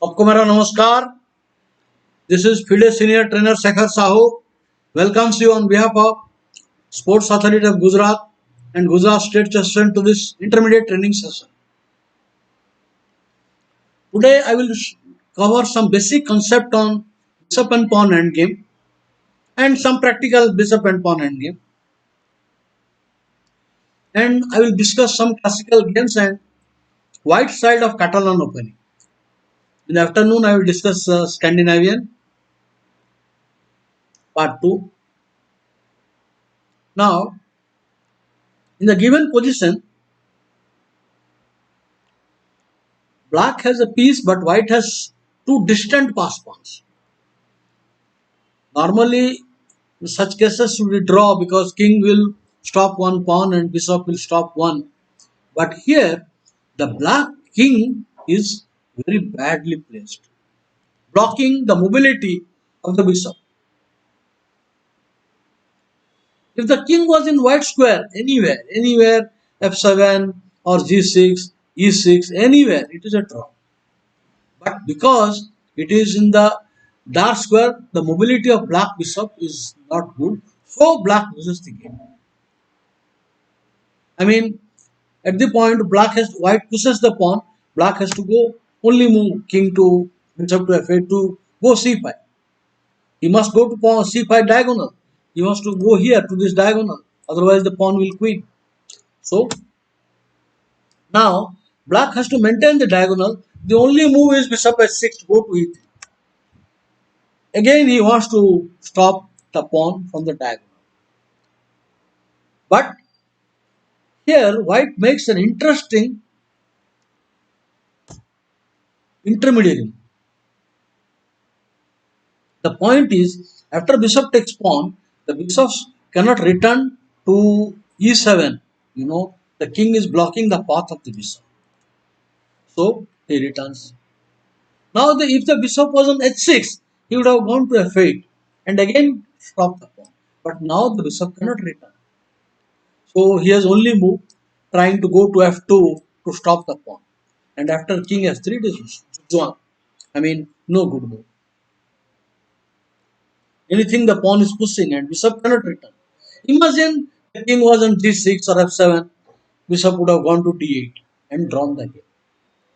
आपको मेरा नमस्कार. This is Field Senior Trainer Sekhar Sahu. Welcomes you on behalf of Sports Authority of Gujarat and Gujarat State Session to this intermediate training session. Today I will cover some basic concept on bishop and pawn endgame and some practical bishop and pawn endgame. And I will discuss some classical games and white side of Catalan opening. In the afternoon I will discuss Scandinavian part 2. Now in the given position, black has a piece but white has two distant pass pawns. Normally, in such cases we draw because king will stop one pawn and bishop will stop one. But here, the black king is very badly placed, blocking the mobility of the bishop. If the king was in white square, anywhere, f7 or g6, e6, anywhere, it is a draw. But because it is in the dark square, the mobility of black bishop is not good. So black loses the game. I mean, at the point white pushes the pawn, black has to go only move king to bishop to f8 to go c5. He must go to pawn c5 diagonal. He wants to go here to this diagonal. Otherwise, the pawn will queen. So now black has to maintain the diagonal. The only move is bishop h6 to go to e3. Again, he wants to stop the pawn from the diagonal. But here, white makes an interesting intermediary. The point is, after bishop takes pawn, the bishops cannot return to e7. The king is blocking the path of the bishop. So, he returns. Now, if the bishop was on h6, he would have gone to f8 and again stopped the pawn. But now the bishop cannot return. So he has only moved trying to go to f2 to stop the pawn. And after king f3 it is Zhuang. I mean, no good move. Anything the pawn is pushing and bishop cannot return. Imagine the king was on g6 or f7, bishop would have gone to d8 and drawn the game.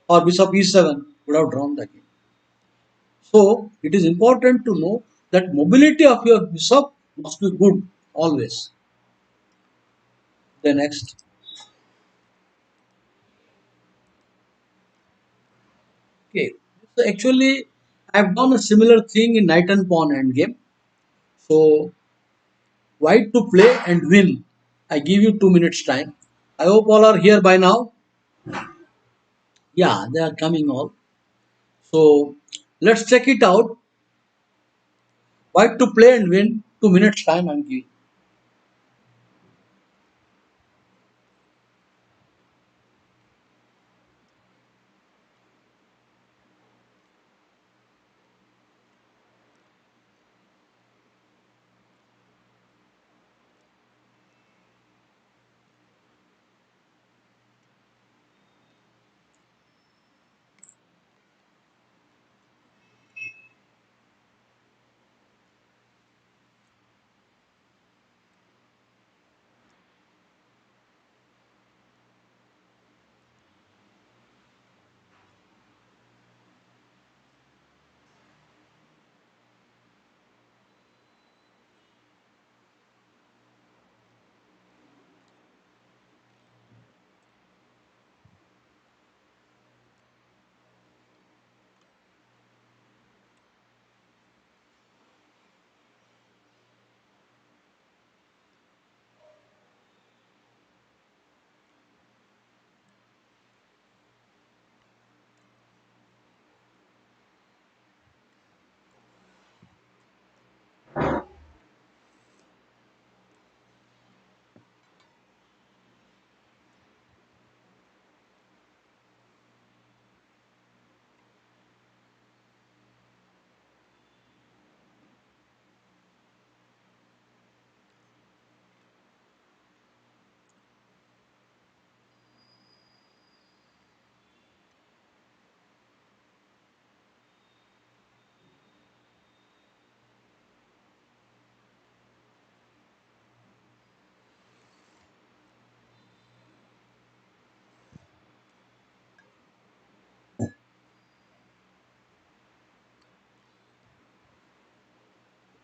Or bishop e7 would have drawn the game. So it is important to know that mobility of your bishop must be good always. The next. Okay. So actually I have done a similar thing in knight and pawn endgame. So white to play and win. I give you 2 minutes time. I hope all are here by now. Yeah, they are coming all. So let's check it out. White to play and win. 2 minutes time I'm giving.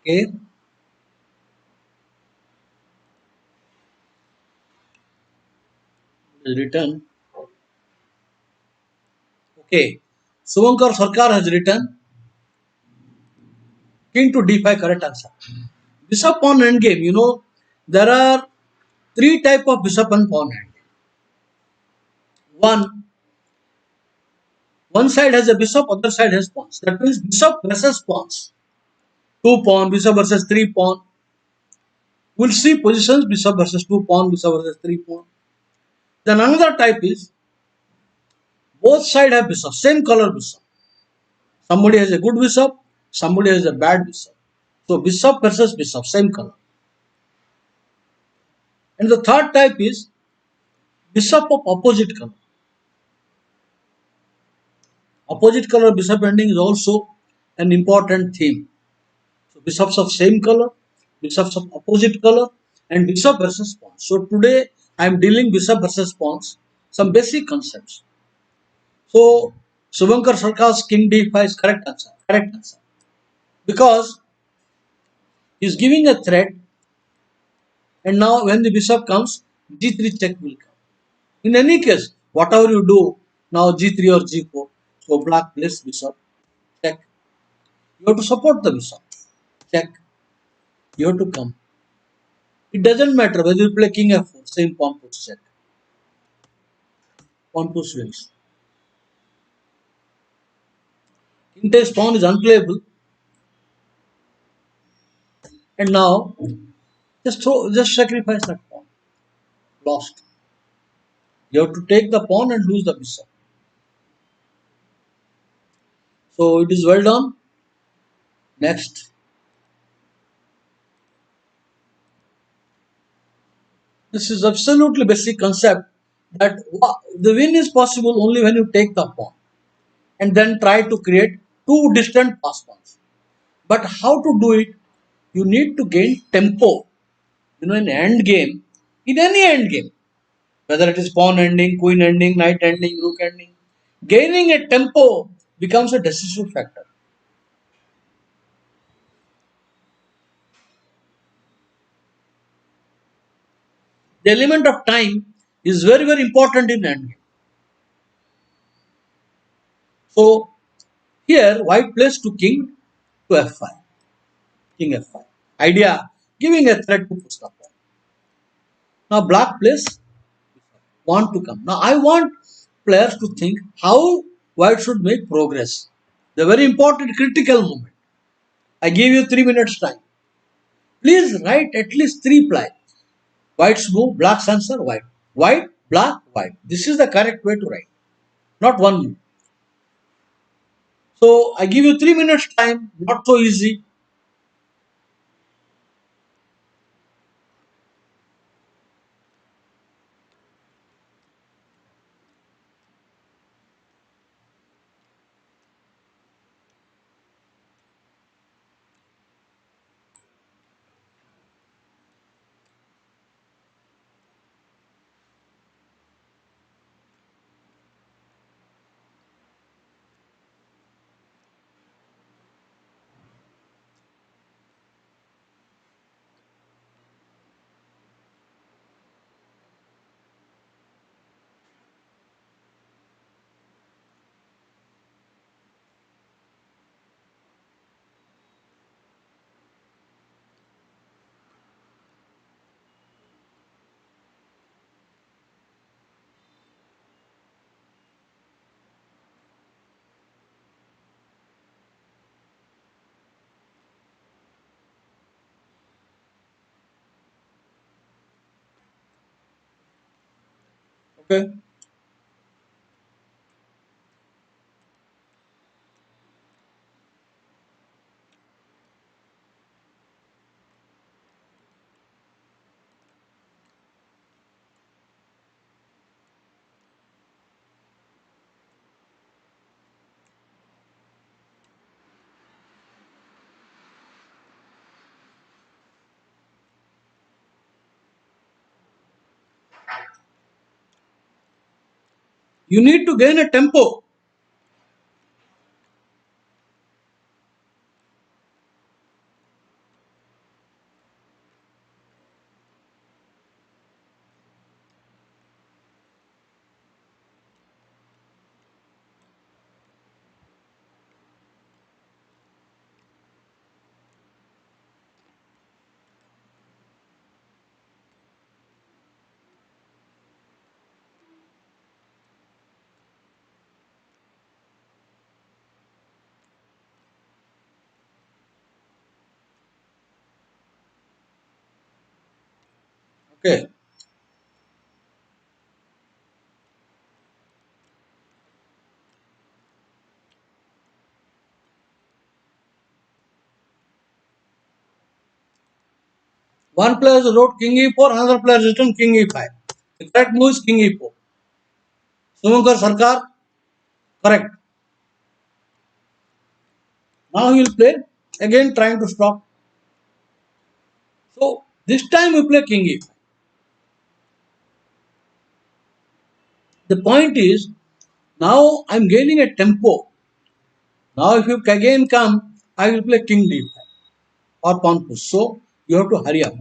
Okay, is written. Okay, Suvankar Sarkar has written king to d5, correct answer. Bishop pawn endgame. There are three type of bishop and pawn endgame. One side has a bishop, other side has pawns. That means bishop versus pawns. Two pawn, bishop versus three pawn. We'll see positions bishop versus two pawn, bishop versus three pawn. Then another type is both side have bishop, same color bishop. Somebody has a good bishop, somebody has a bad bishop. So bishop versus bishop, same color. And the third type is bishop of opposite color. Opposite color bishop ending is also an important theme. So bishops of same color, bishops of opposite color, and bishop versus pawns. So today I am dealing bishop versus pawns, some basic concepts. So Subankar Sarkar's king d5 is correct answer. Correct answer. Because he is giving a threat, and now when the bishop comes, g3 check will come. In any case, whatever you do, now g3 or g4, so black plays bishop, check. You have to support the bishop, check. You have to come. It doesn't matter whether you play king f4, same pawn puts check. Pawn push wins. King takes pawn is unplayable, and now just sacrifice that pawn. Lost. You have to take the pawn and lose the bishop. So it is well done. Next. This is absolutely basic concept that the win is possible only when you take the pawn and then try to create two distant pass pawns. But how to do it? You need to gain tempo. In end game, in any end game, whether it is pawn ending, queen ending, knight ending, rook ending, gaining a tempo becomes a decisive factor. The element of time is very, very important in end game. So here, white plays to king to f5, king f5. Idea giving a threat to push the pawn. Now black plays want to come. Now I want players to think how white should make progress. The very important critical moment. I give you 3 minutes time. Please write at least three ply. White's move, black's answer, white. White, black, white. This is the correct way to write. Not one move. So I give you 3 minutes time. Not so easy. Okay. You need to gain a tempo. Okay. One player wrote king e4, another player written king e5. The correct move is king e4. Sumankar Sarkar, correct. Now he will play again trying to stop. So this time we play king e5. The point is now I am gaining a tempo. Now if you again come, I will play king d5 or pawn push. So you have to hurry up.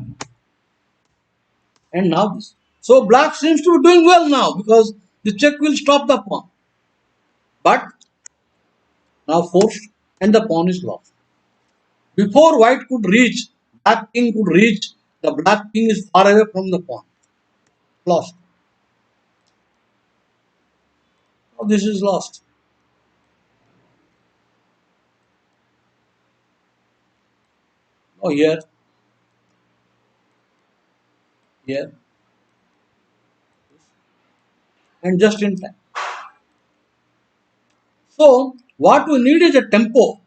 And now this. So black seems to be doing well now because the check will stop the pawn. But now forced and the pawn is lost. Before white could reach, black king could reach, the black king is far away from the pawn. Lost. Now this is lost. Oh here, here, and just in time. So what we need is a tempo.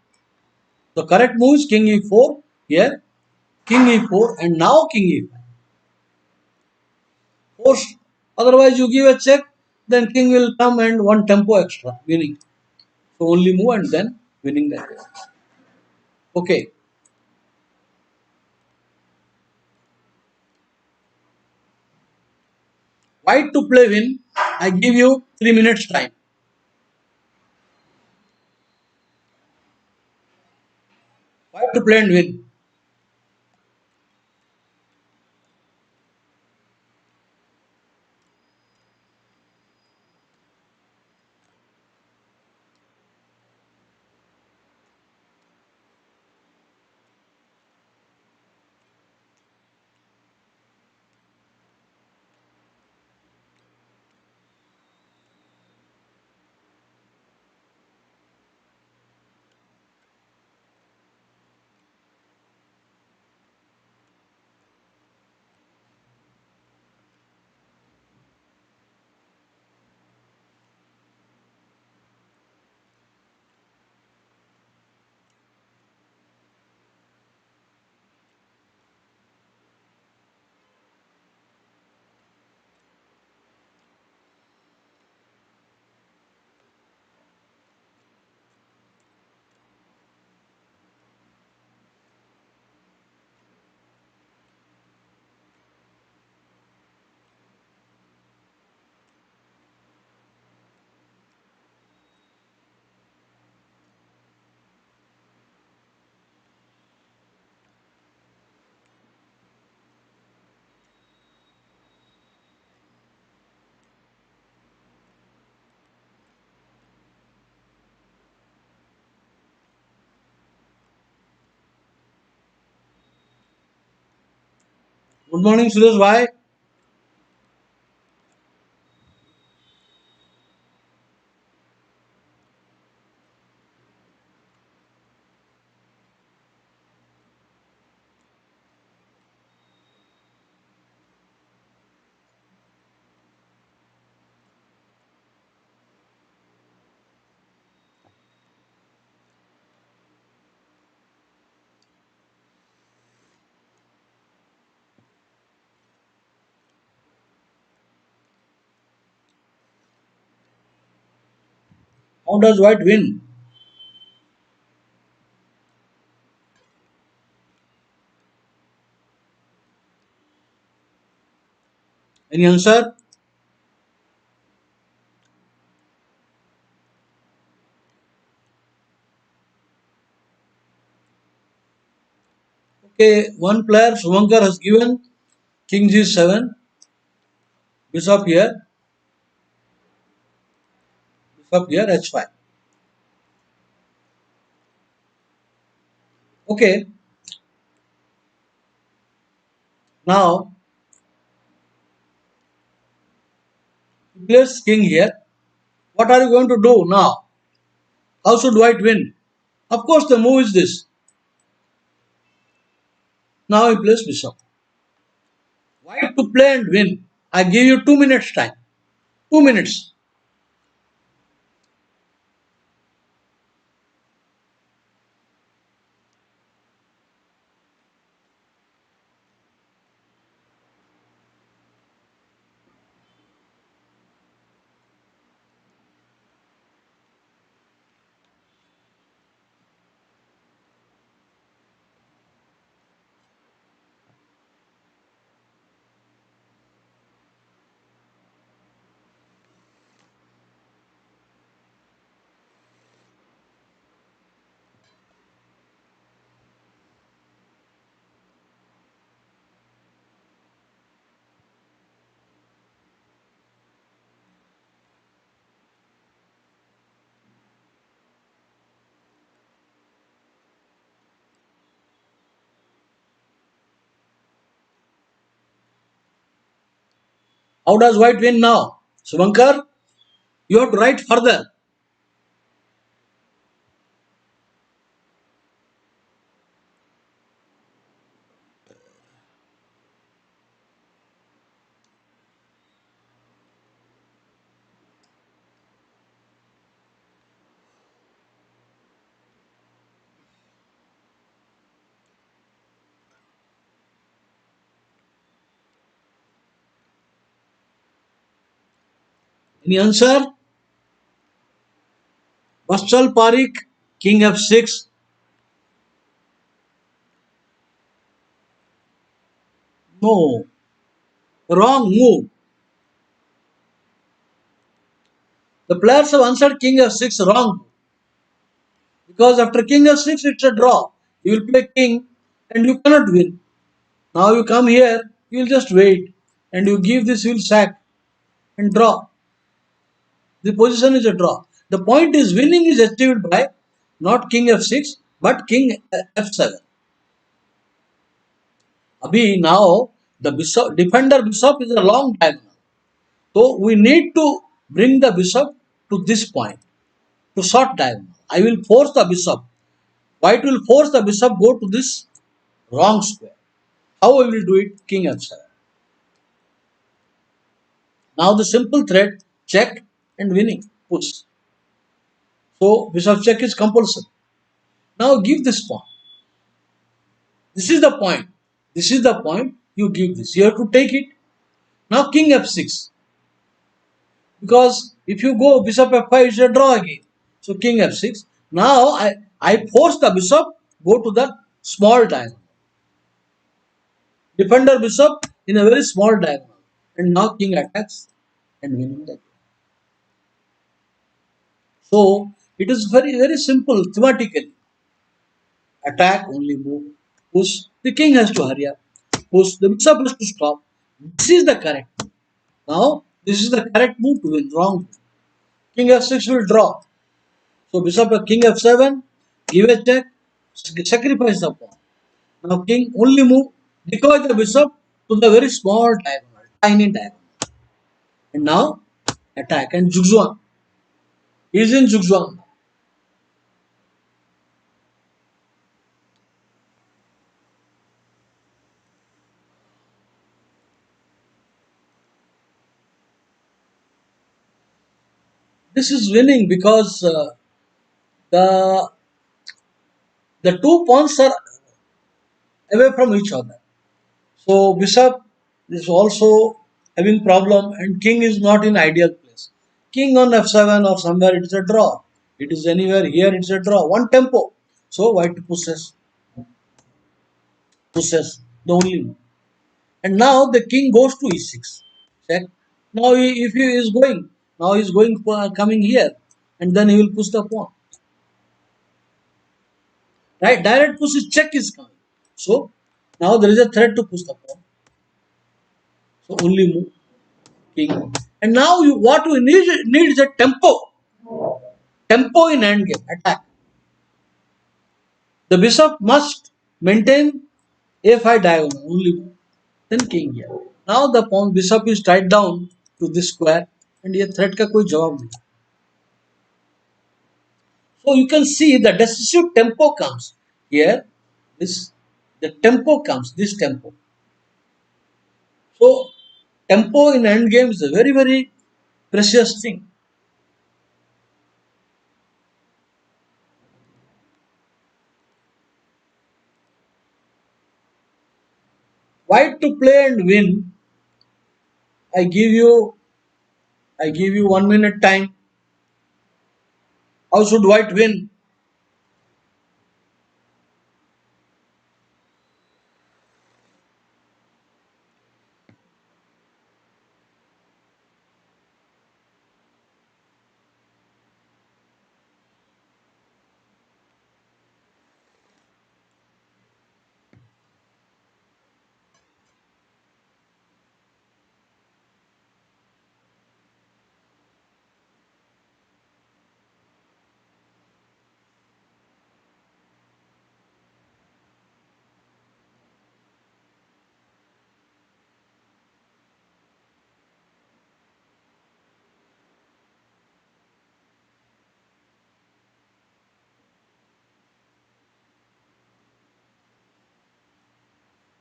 The correct move is king e4 here, king e4 and now king e5. Forced. Otherwise you give a check, then king will come and one tempo extra, winning. So only move and then winning that way. Okay. White to play win. I give you 3 minutes time. White to play and win. Good morning, Suresh. Why? How does white win? Any answer? Okay, one player, Sumankar, has given king g7, bishop here, h5. Okay, now he plays king here. What are you going to do now? How should white win? Of course, the move is this. Now he plays bishop. White to play and win. I give you 2 minutes time. 2 minutes. How does white win now? Subankar, you have to write further. Any answer? Vatsal Parik, king f6. No, wrong move. The players have answered king f6 wrong. Because after king f6 it's a draw. You will play king and you cannot win. Now you come here, you will just wait and you give this, you will sack and draw. The position is a draw. The point is winning is achieved by not king f6 but king f7. Abhi now the bishop defender bishop is a long diagonal. So we need to bring the bishop to this point to short diagonal. I will force the bishop. White will force the bishop go to this wrong square. How I will do it? King f7. Now the simple threat check and winning push. So bishop check is compulsory. Now give this pawn. This is the point. This is the point. You give this. You have to take it. Now king f6. Because if you go bishop f5, it's a draw again. So king f6. Now I force the bishop go to the small diagonal. Defender bishop in a very small diagonal. And now king attacks and winning the game. So it is very simple thematically. Attack, only move, push. The king has to hurry up. Push. The bishop has to stop. This is the correct move. Now this is the correct move to win. Wrong. King f6 will draw. So bishop king f7, give a check, sacrifice the pawn. Now king only move, decoy the bishop to the very small diagonal, tiny diagonal. And now attack and zugzwang. He is in zugzwang. This is winning because the the two pawns are away from each other. So bishop is also having problem and king is not in ideal place. King on f7 or somewhere it is a draw. It is anywhere here it's a draw. One tempo. So white pushes the only move. And now the king goes to e6. Check. Now if he is going, now he is going coming here and then he will push the pawn. Right? Direct push is check is coming. So now there is a threat to push the pawn. So only move king. And now what we need is a tempo. Tempo in endgame attack. The bishop must maintain a5 diagonal only move. Then king here. Now the pawn bishop is tied down to this square and ये threat का कोई जवाब नहीं. So you can see the decisive tempo comes here. The tempo comes. This tempo. So tempo in end game is a very very precious thing. White to play and win. I give you I give you 1 minute time. How should white win?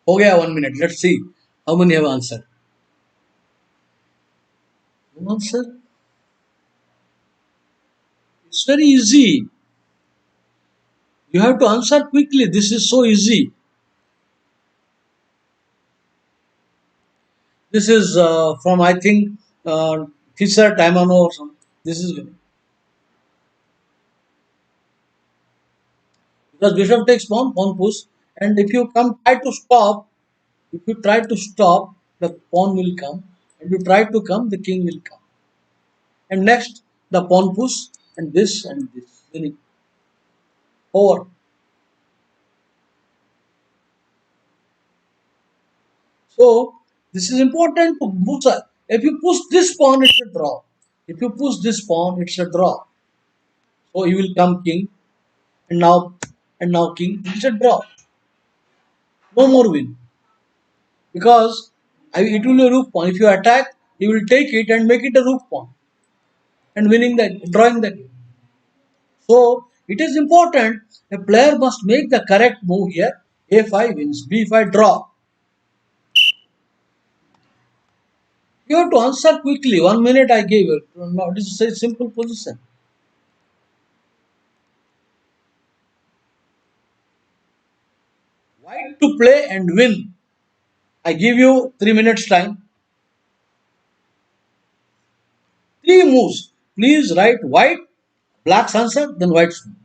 हो गया 1 minute. Let's see how many have answered. Answer. It's very easy. You have to answer quickly. This is so easy. This is from I think Fisher Tamano or something. This is because bishop takes pawn push, and if you come try to stop, if you try to stop, the pawn will come, and you try to come, the king will come, and next the pawn push and this winning over. So this is important to push. If you push this pawn, it's a draw. If you push this pawn, it's a draw. So he will come king, and now king. It's a draw. No more win because it will be a rook pawn. If you attack, he will take it and make it a rook pawn and winning that, drawing the game. So it is important. A player must make the correct move here. A5 wins, B5 draw. You have to answer quickly. 1 minute I gave it. No, this is a simple position. White to play and win. I give you 3 minutes time. Three moves. Please write white, black's answer, then white's move.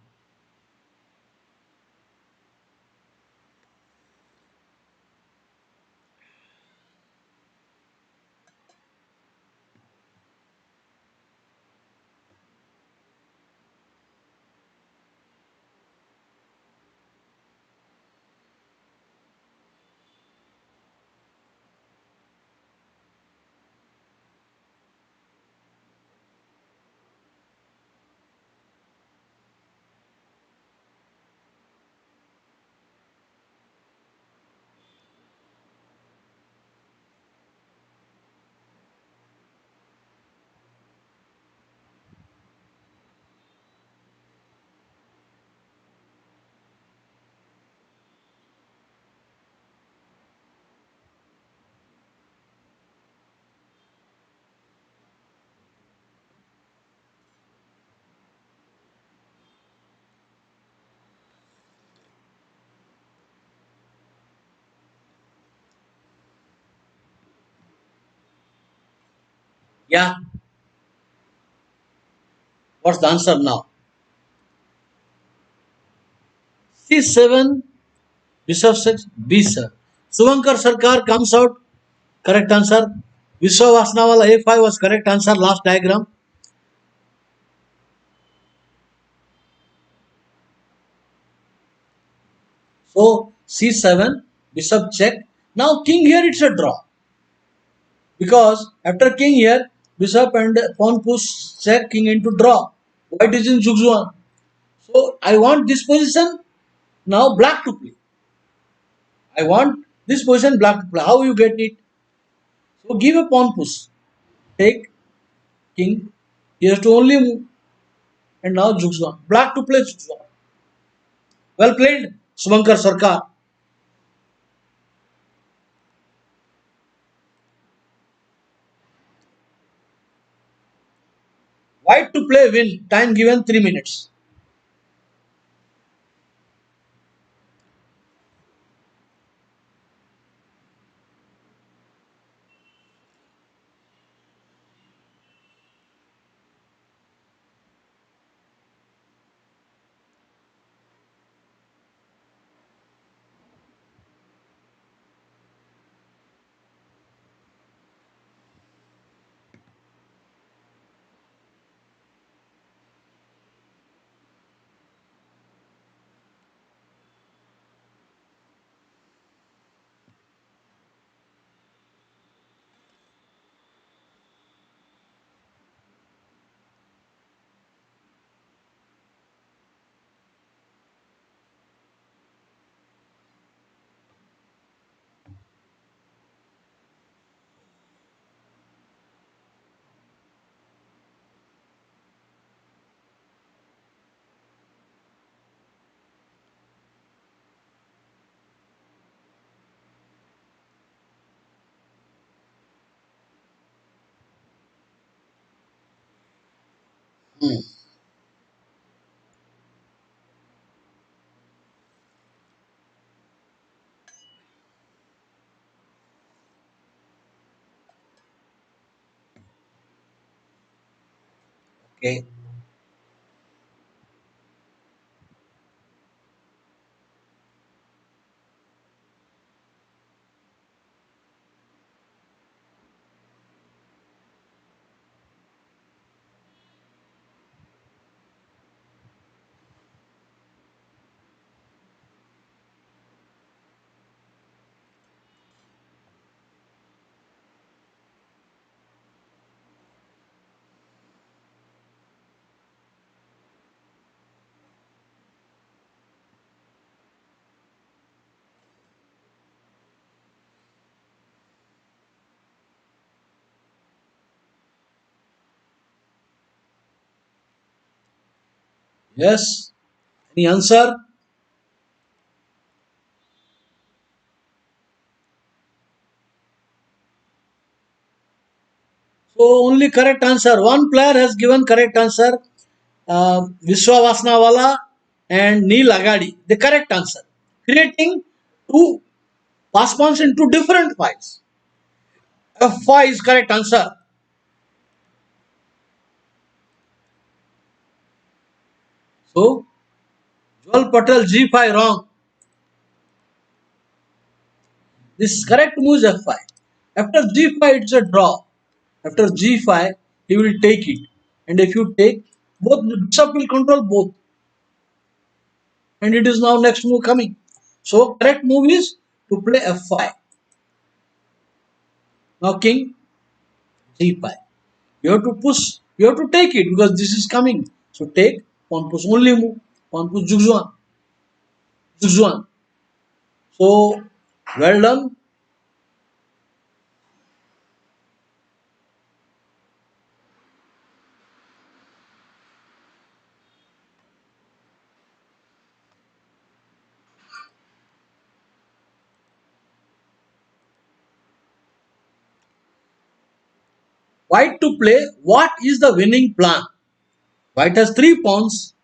Yeah. What's the answer now? C7, Bishop 6, B7. Suvankar Sarkar comes out. Correct answer. Vishwa Vasnawala A5 was correct answer. Last diagram. So C7, Bishop check. Now King here it's a draw. Because after King here, Bishop and pawn push check, King into draw. White is in Zugzwang. So I want this position now black to play. I want this position black to play. How you get it? So give a pawn push. Take king. He has to only move. And now Zugzwang. Black to play Zugzwang. Well played, Subankar Sarkar. White to play win. Time given 3 minutes. Hmm. Okay. Yes. Any answer? So only correct answer. One player has given correct answer. Vishwa Vasnawala and Neil Agadi. The correct answer. Creating two passpawns into different files. F5 is correct answer. So Joel Patel G5 wrong. This correct move is F5. After G5 it's a draw. After G5 he will take it. And if you take, both bishop will control both. And it is now next move coming. So correct move is to play F5. Now king G5. You have to push, you have to take it because this is coming. So take, pawn push only move, pawn push Zugzwan, Zugzwan. So well done. White to play, what is the winning plan? White has three pawns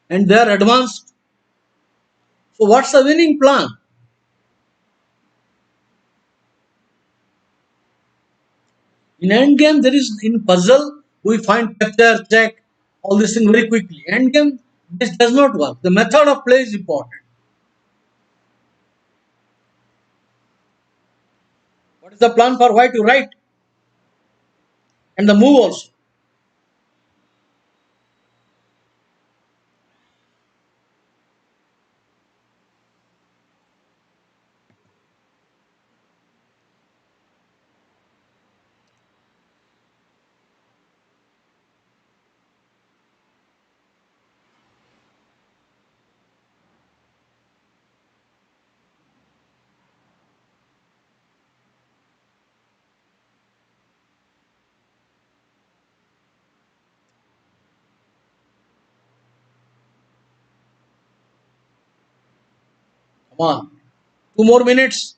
and they are advanced. So what's the winning plan? In endgame, there is in puzzle, we find capture, check, all these things very quickly. Endgame, this does not work. The method of play is important. What is the plan for white to write? And the move also. Come on. 2 more minutes.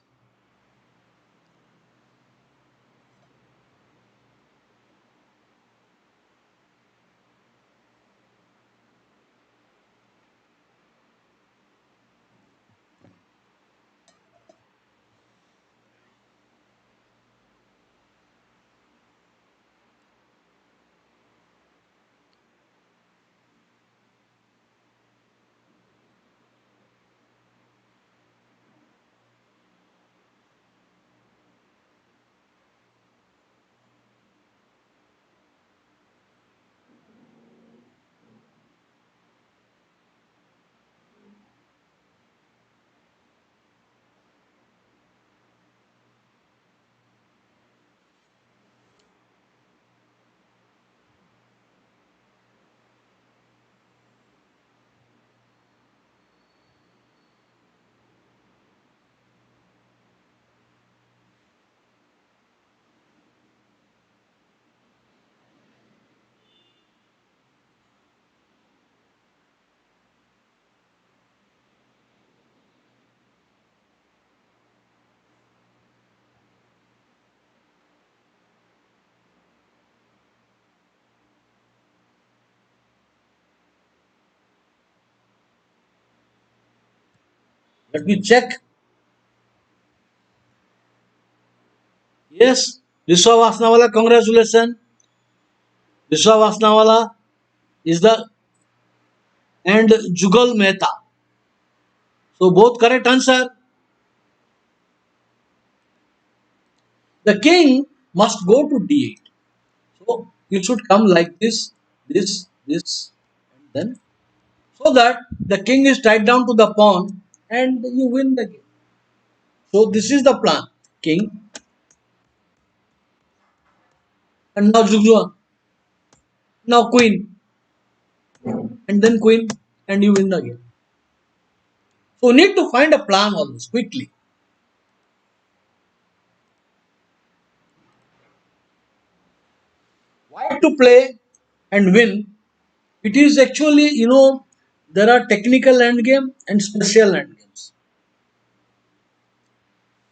Let me check. Yes, Vishwa Vasnawala, congratulations. Vishwa Vasnawala is the and Jugal Mehta. So both correct answer. The king must go to d8. So it should come like this, and then so that the king is tied down to the pawn and you win the game. So this is the plan. King and now Zugzwang. Now queen and then queen and you win the game. So we need to find a plan always quickly. Why to play and win? It is actually, there are technical endgame and special endgames.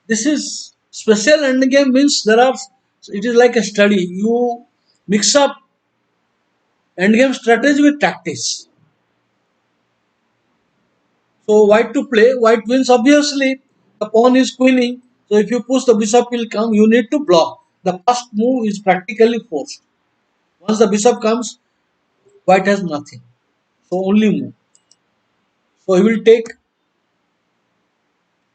This is special endgame means it is like a study. You mix up endgame strategy with tactics. So white to play, white wins obviously. The pawn is queening. So if you push the bishop will come, you need to block. The first move is practically forced. Once the bishop comes, white has nothing. So only move. So he will take.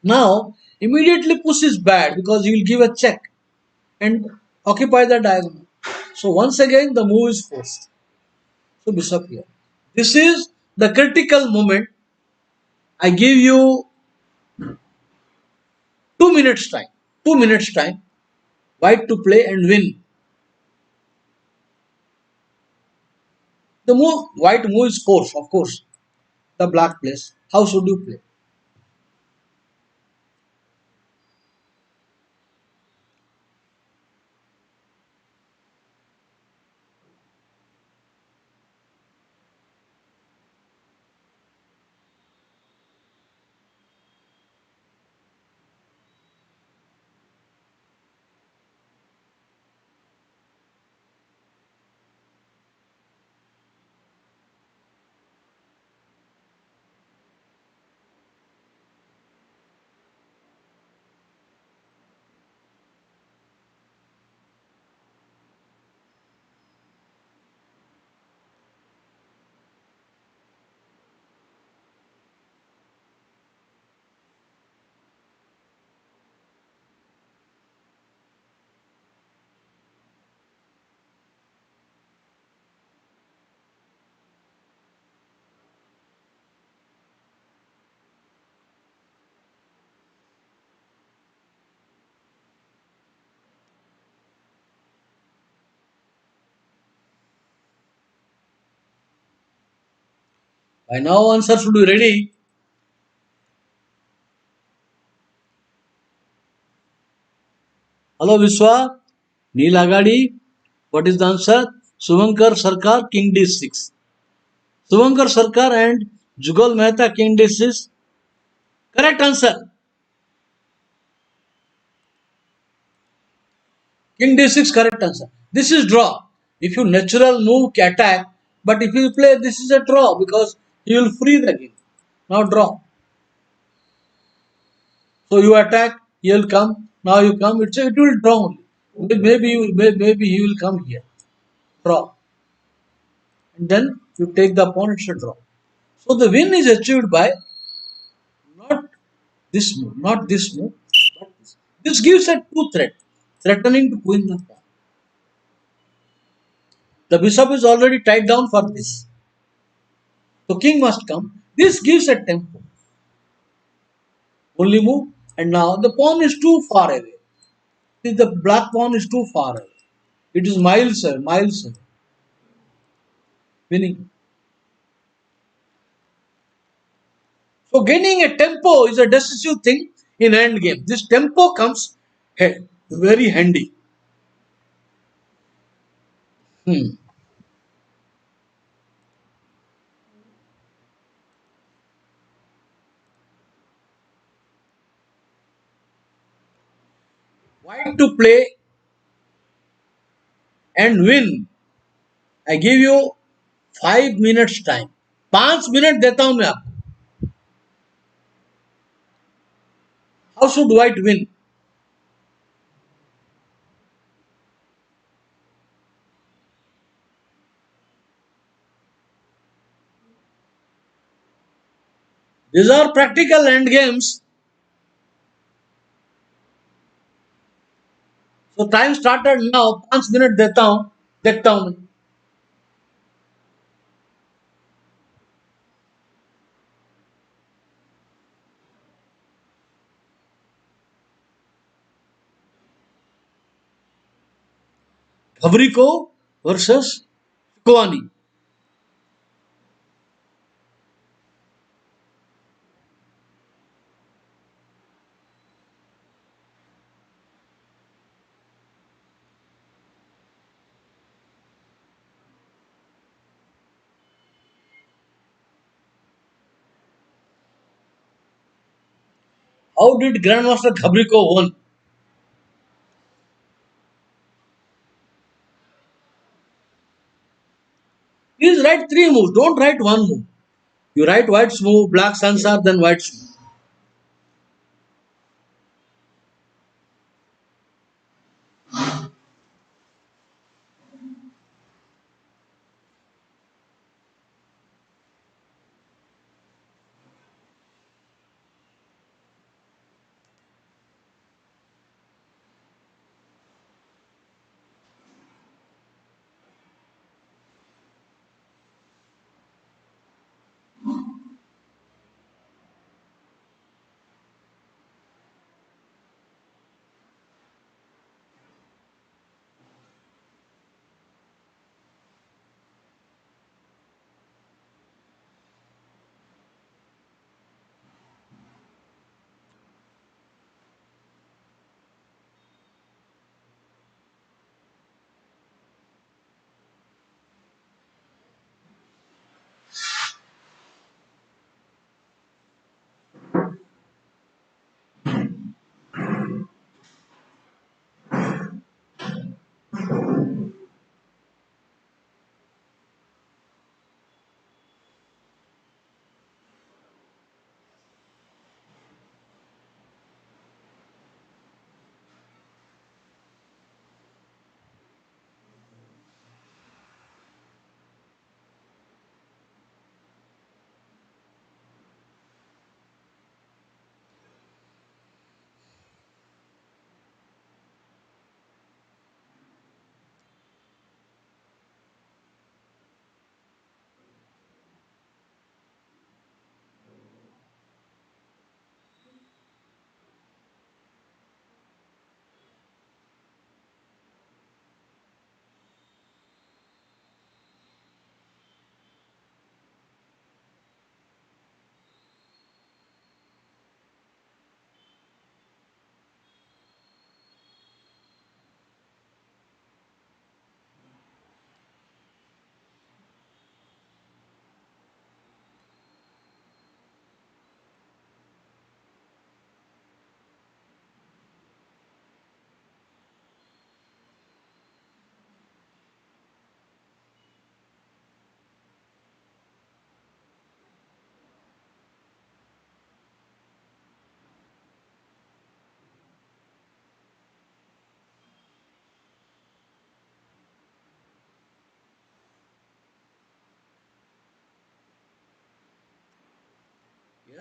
Now immediately push is bad because he will give a check and occupy the diagonal. So once again the move is forced. So bishop here. This is the critical moment. I give you 2 minutes time. 2 minutes time. White to play and win. The move white move is force, of course. The black plays. How should you play? By now answer should be ready. Hello Vishwa. Neel Agadi. What is the answer? Suvankar Sarkar, King D6. Suvankar Sarkar and Jugal Mehta, King D6. Correct answer. King D6 correct answer. This is draw. If you natural move attack, but if you play this is a draw because he will free the game. Now draw. So you attack, he will come. Now you come. It will draw only. Maybe he will come here. Draw. And then you take the pawn. It's a draw. So the win is achieved by not this move, not this move, but this. This gives a two threat, threatening to win the pawn. The bishop is already tied down for this. So king must come. This gives a tempo. Only move. And now the pawn is too far away. See, the black pawn is too far away. It is miles away. Winning. So gaining a tempo is a decisive thing in end game. This tempo comes very handy. Hmm. White to play and win. I give you 5 minutes time. 5 minute देता हूं मैं आपको. How should white win? These are practical end games. So time started now. 5 minute देता हूँ, देखता हूँ मैं. Ghabriko versus Kwani. How did Grandmaster Ghabriko won? Please write 3 moves. Don't write 1 move. You write white's move, black Sansar, then white's move.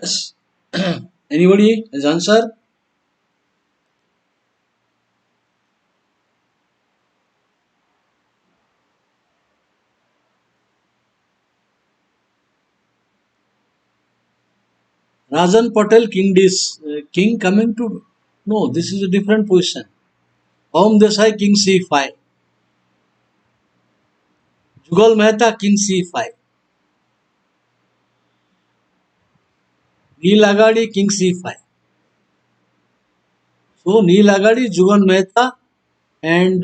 Yes. Anybody has answer? Rajan Patel King King coming to. No, this is a different position. Om Desai King C5. Jugal Mehta King C5. Neel Agadi King C5. So Neel Agadi, Jugal Mehta, and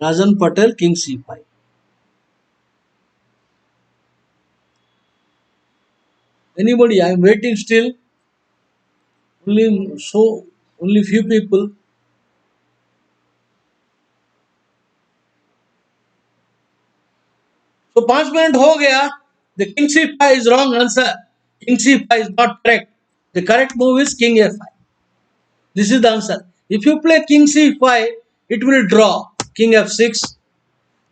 Rajan Patel King C5. Anybody? I am waiting still. Only few people. So 5 minute हो गया. The King C5 is wrong answer. King c5 is not correct. The correct move is king a5. This is the answer. If you play king c5, it will draw. King f6.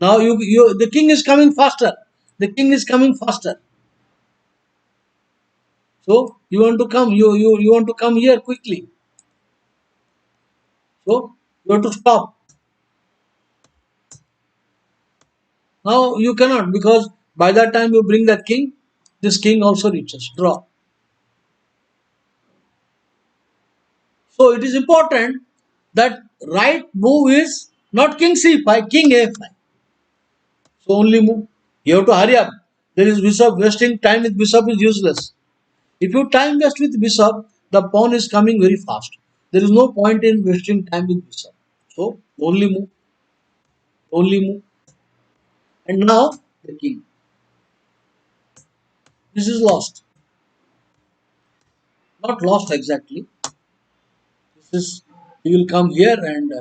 Now the king is coming faster. The king is coming faster. So you want to come. You want to come here quickly. So you have to stop. Now you cannot, because by that time you bring the king, this king also reaches. Draw. So it is important that right move is not king c5, king a5. So only move. You have to hurry up. There is bishop. Wasting time with bishop is useless. If you time waste with bishop, the pawn is coming very fast. There is no point in wasting time with bishop. So only move. Only move. And now the king. This is lost. Not lost exactly. This is, he will come here and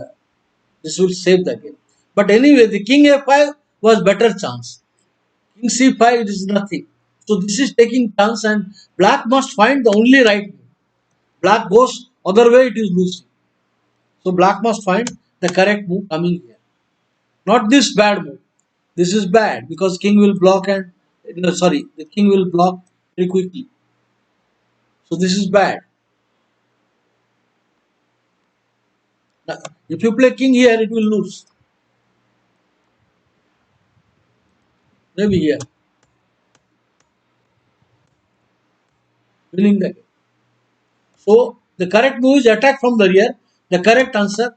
this will save the game. But anyway, the king a5 was better chance. King c5, it is nothing. So this is taking chance and black must find the only right move. Black goes other way, it is losing. So black must find the correct move coming here. Not this bad move. This is bad because king will block and no, sorry, the king will block very quickly. So this is bad. Now, if you play king here, it will lose. Maybe here, winning the game. So the correct move is attack from the rear. The correct answer,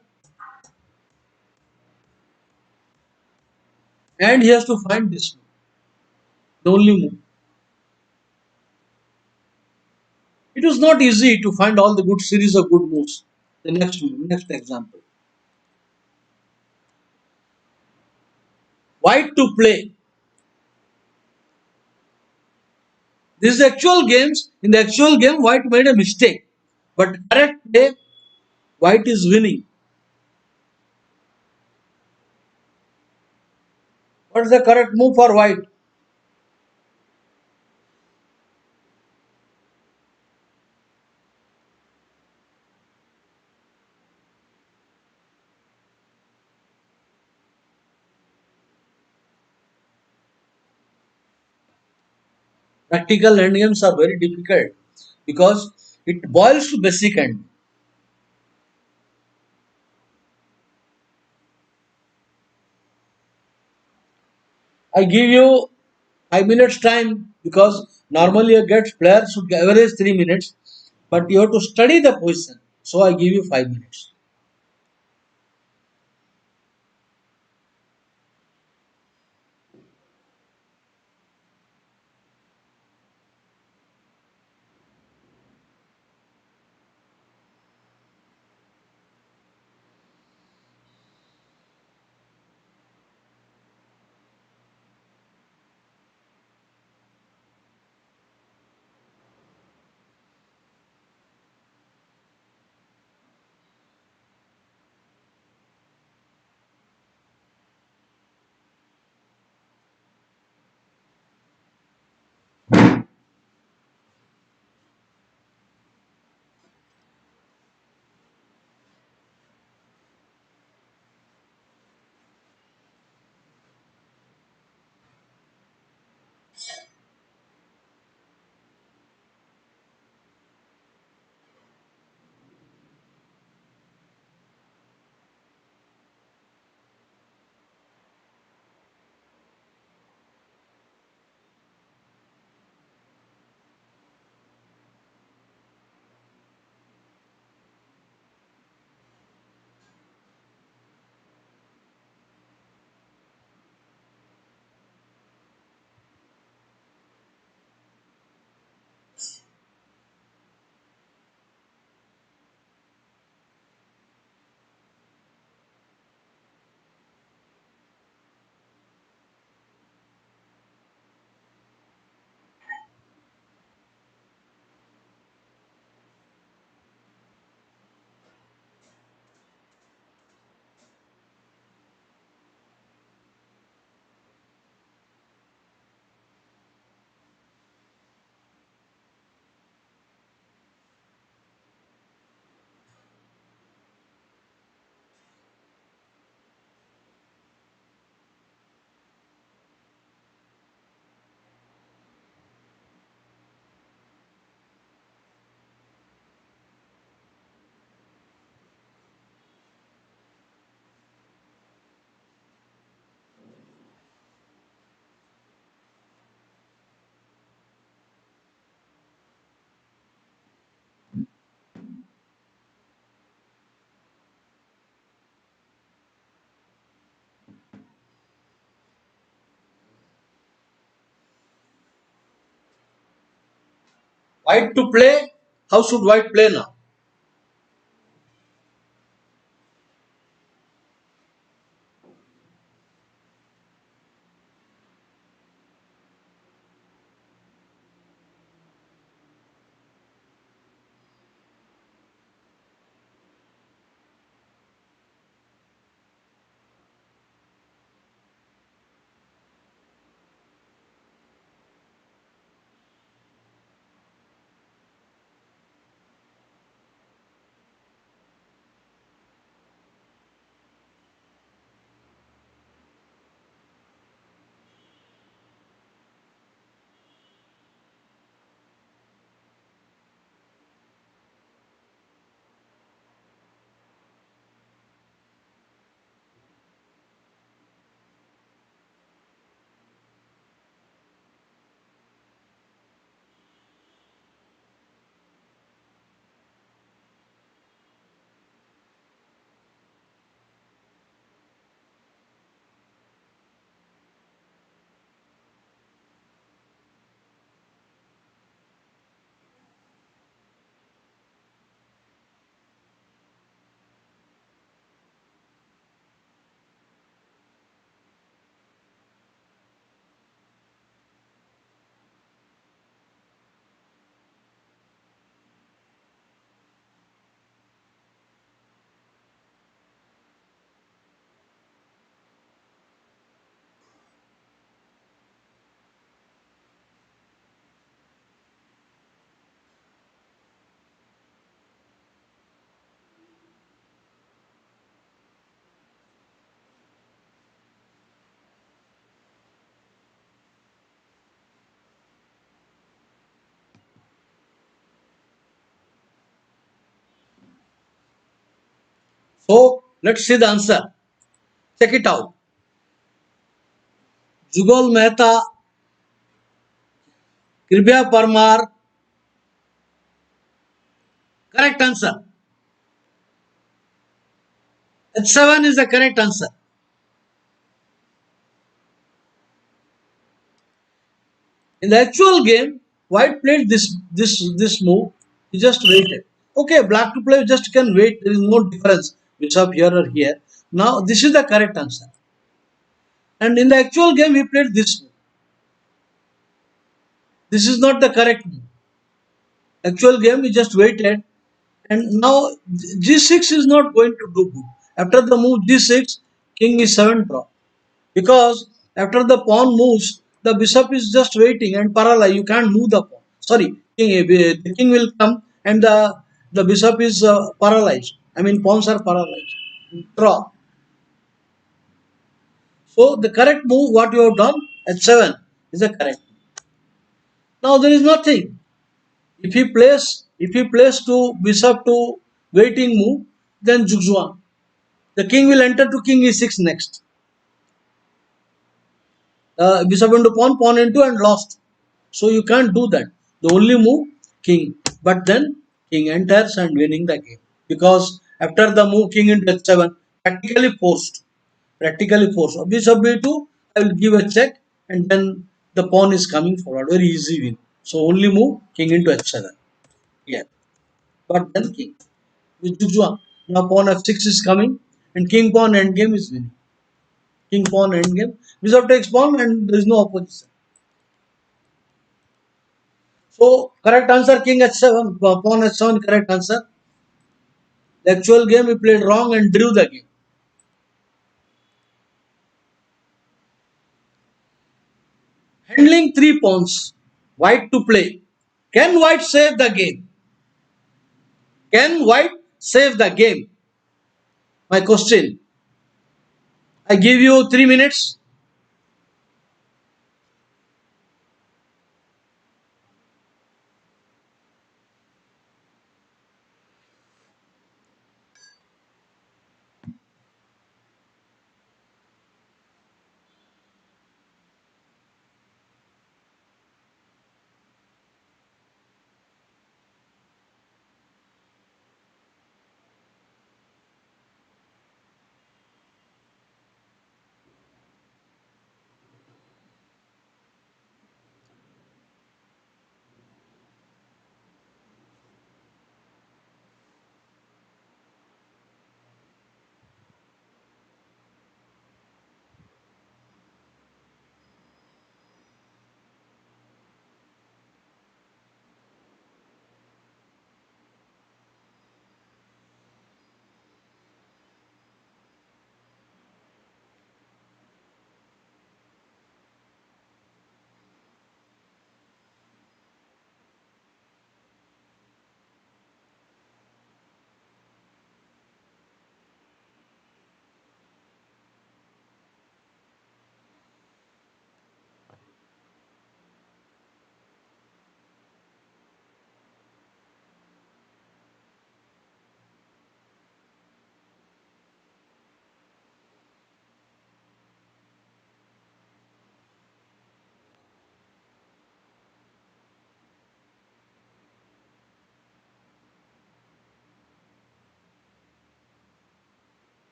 and he has to find this move. The only move. It was not easy to find all the good series of good moves. The next move, next example. White to play. This is actual games. In the actual game, White made a mistake. But correct play, White is winning. What is the correct move for White? Practical endgames are very difficult because it boils to basic end. I give you 5 minutes time because normally a get player should average 3 minutes, but you have to study the position. So I give you 5 minutes. White to play. How should white play now? So let's see the answer. Check it out. Jugal Mehta, Kribya Parmar. Correct answer. H7 is the correct answer. In the actual game, white played this move. He just waited. Okay, black to play just can wait. There is no difference. Bishop here or here. Now this is the correct answer. And in the actual game, he played this move. This is not the correct move. Actual game, he just waited. And now G6 is not going to do good. After the move G6, King is 7 draw. Because after the pawn moves, the bishop is just waiting and paralyzed. You can't move the pawn. Sorry, the king will come and the bishop is paralyzed. I mean, pawns are paralyzed. Draw. So the correct move, what you have done, h7 is the correct. Now there is nothing. If he plays to bishop to waiting move, then Zugzwang. The king will enter to king e6 next. Bishop into pawn, pawn into and lost. So you can't do that. The only move king. But then king enters and winning the game. Because after the move king into h7, practically forced. Practically forced. Bishop b2, I will give a check and then the pawn is coming forward. Very easy win. So only move king into h7. Yeah. But then king. With Zugzwang. Now pawn f6 is coming and king pawn endgame is winning. King pawn endgame. Bishop takes pawn and there is no opposition. So correct answer king h7, pawn h7 correct answer. The actual game he played wrong and drew the game. Handling three pawns, white to play. Can white save the game? Can white save the game? My question. I give you 3 minutes.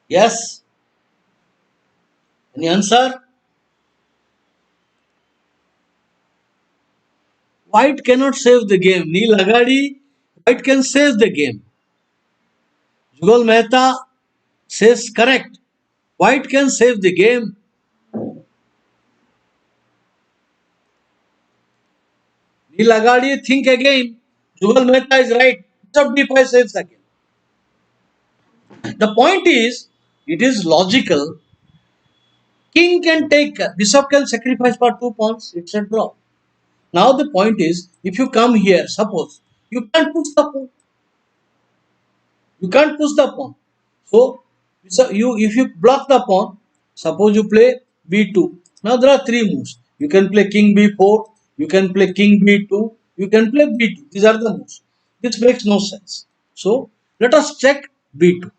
Yes. Any answer? White cannot save the game. Neel Agadi, White can save the game. Jugal Mehta says correct. White can save the game. Neel Agadi, think again. Jugal Mehta is right. Bishop d5 saves the game. The point is, it is logical. King can take, bishop can sacrifice for 2 pawns. It's a draw. Now the point is, if you come here, suppose you can't push the pawn. You can't push the pawn. So you if you block the pawn, suppose you play b2. Now there are three moves. You can play king b4. You can play king b2. You can play b2. These are the moves. This makes no sense. So let us check b2.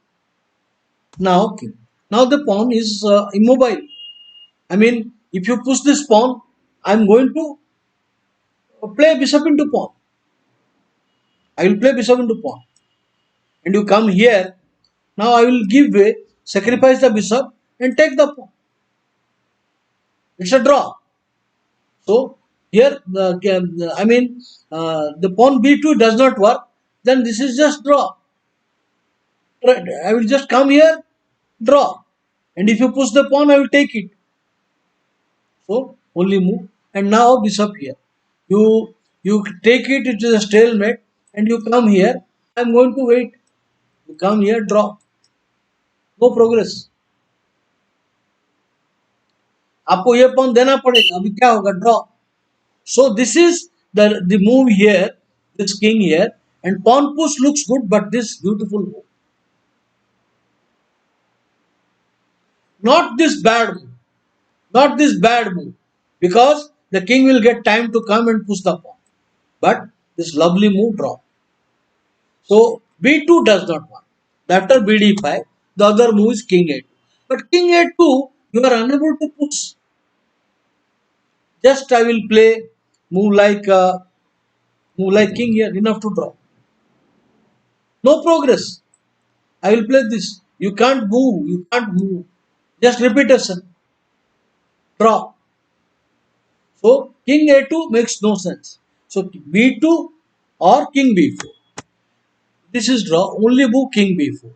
Now king. Now the pawn is immobile. I mean, if you push this pawn, I'm going to play bishop into pawn. I will play bishop into pawn. And you come here. Now I will give way, sacrifice the bishop and take the pawn. It's a draw. So here, the pawn b2 does not work. Then this is just draw. Right. I will just come here, draw. And if you push the pawn, I will take it. So only move. And now bishop here. You take it, it is a stalemate, and you come here. I am going to wait. You come here, draw. No progress. आपको ये pawn देना पड़ेगा. अभी क्या होगा? Draw. So this is the move here, this king here, and pawn push looks good, but this beautiful move. Not this bad move. Not this bad move. Because the king will get time to come and push the pawn. But this lovely move, draw. So b2 does not work. After bd5, the other move is king a2. But king a2, you are unable to push. Just I will play move like king here, enough to draw. No progress. I will play this. You can't move. You can't move. Just repetition. Draw. So king a2 makes no sense. So b2 or king b4. This is draw. Only move king b4.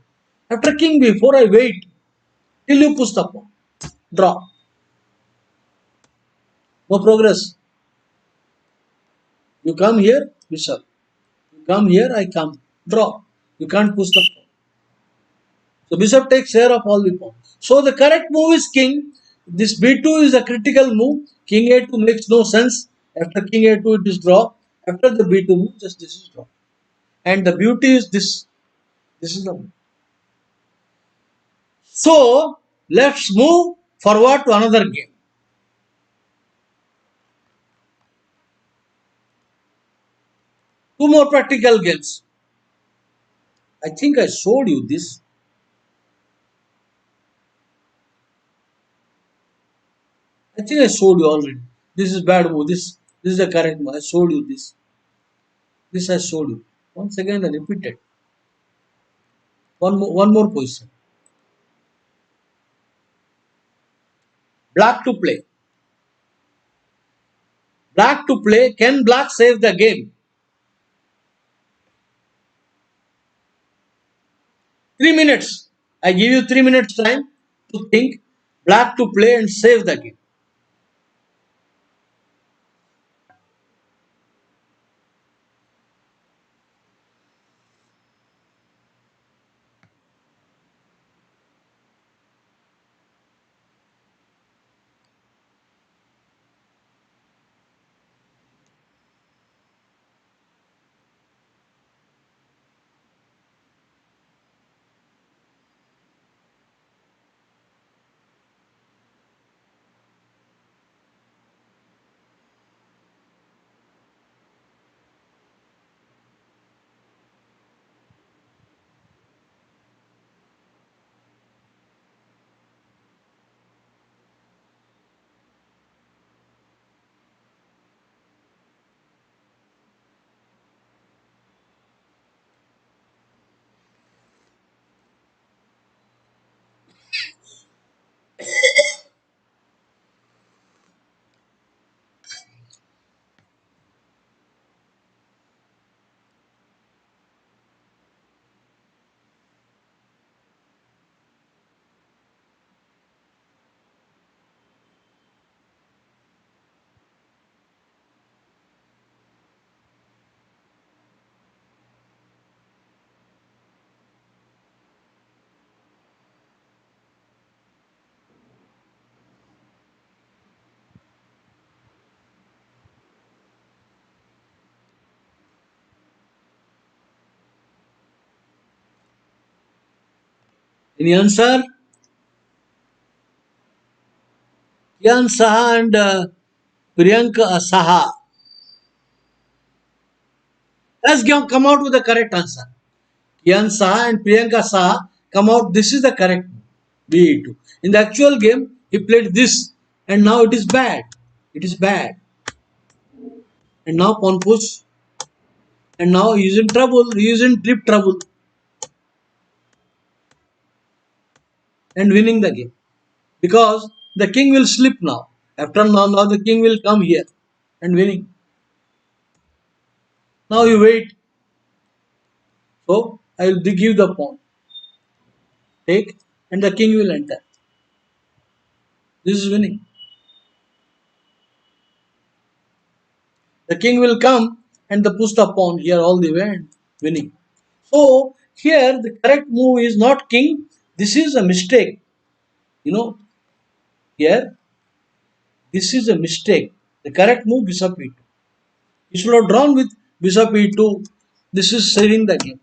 After king b4, I wait till you push the pawn. Draw. No progress. You come here, bishop. You come here, I come. Draw. You can't push the pawn. So bishop takes care of all the pawns. So the correct move is king. This b2 is a critical move. King a2 makes no sense. After king a2 it is draw. After the b2 move, just this is draw. And the beauty is this. This is the move. So let's move forward to another game. Two more practical games. I think I showed you this. I think I showed you already. This is bad move. This is the correct move. I showed you this. This I showed you. Once again I repeat it. One more position. Black to play. Black to play. Can black save the game? 3 minutes. I give you 3 minutes time to think. Black to play and save the game. Any answer? Kian Saha and Priyanka Saha has come out with the correct answer. Kian Saha and Priyanka Saha come out. This is the correct B2. In the actual game, he played this, and now it is bad. It is bad. And now pawn push, and now he is in trouble. He is in deep trouble, and winning the game because the king will slip now. After now the king will come here and winning. Now you wait. So I will give the pawn, take, and the king will enter. This is winning. The king will come and the push the pawn here all the way and winning. So here the correct move is not king. This is a mistake. You know, here this is a mistake. The correct move bishop e2. He should have drawn with bishop e2. This is saving the game.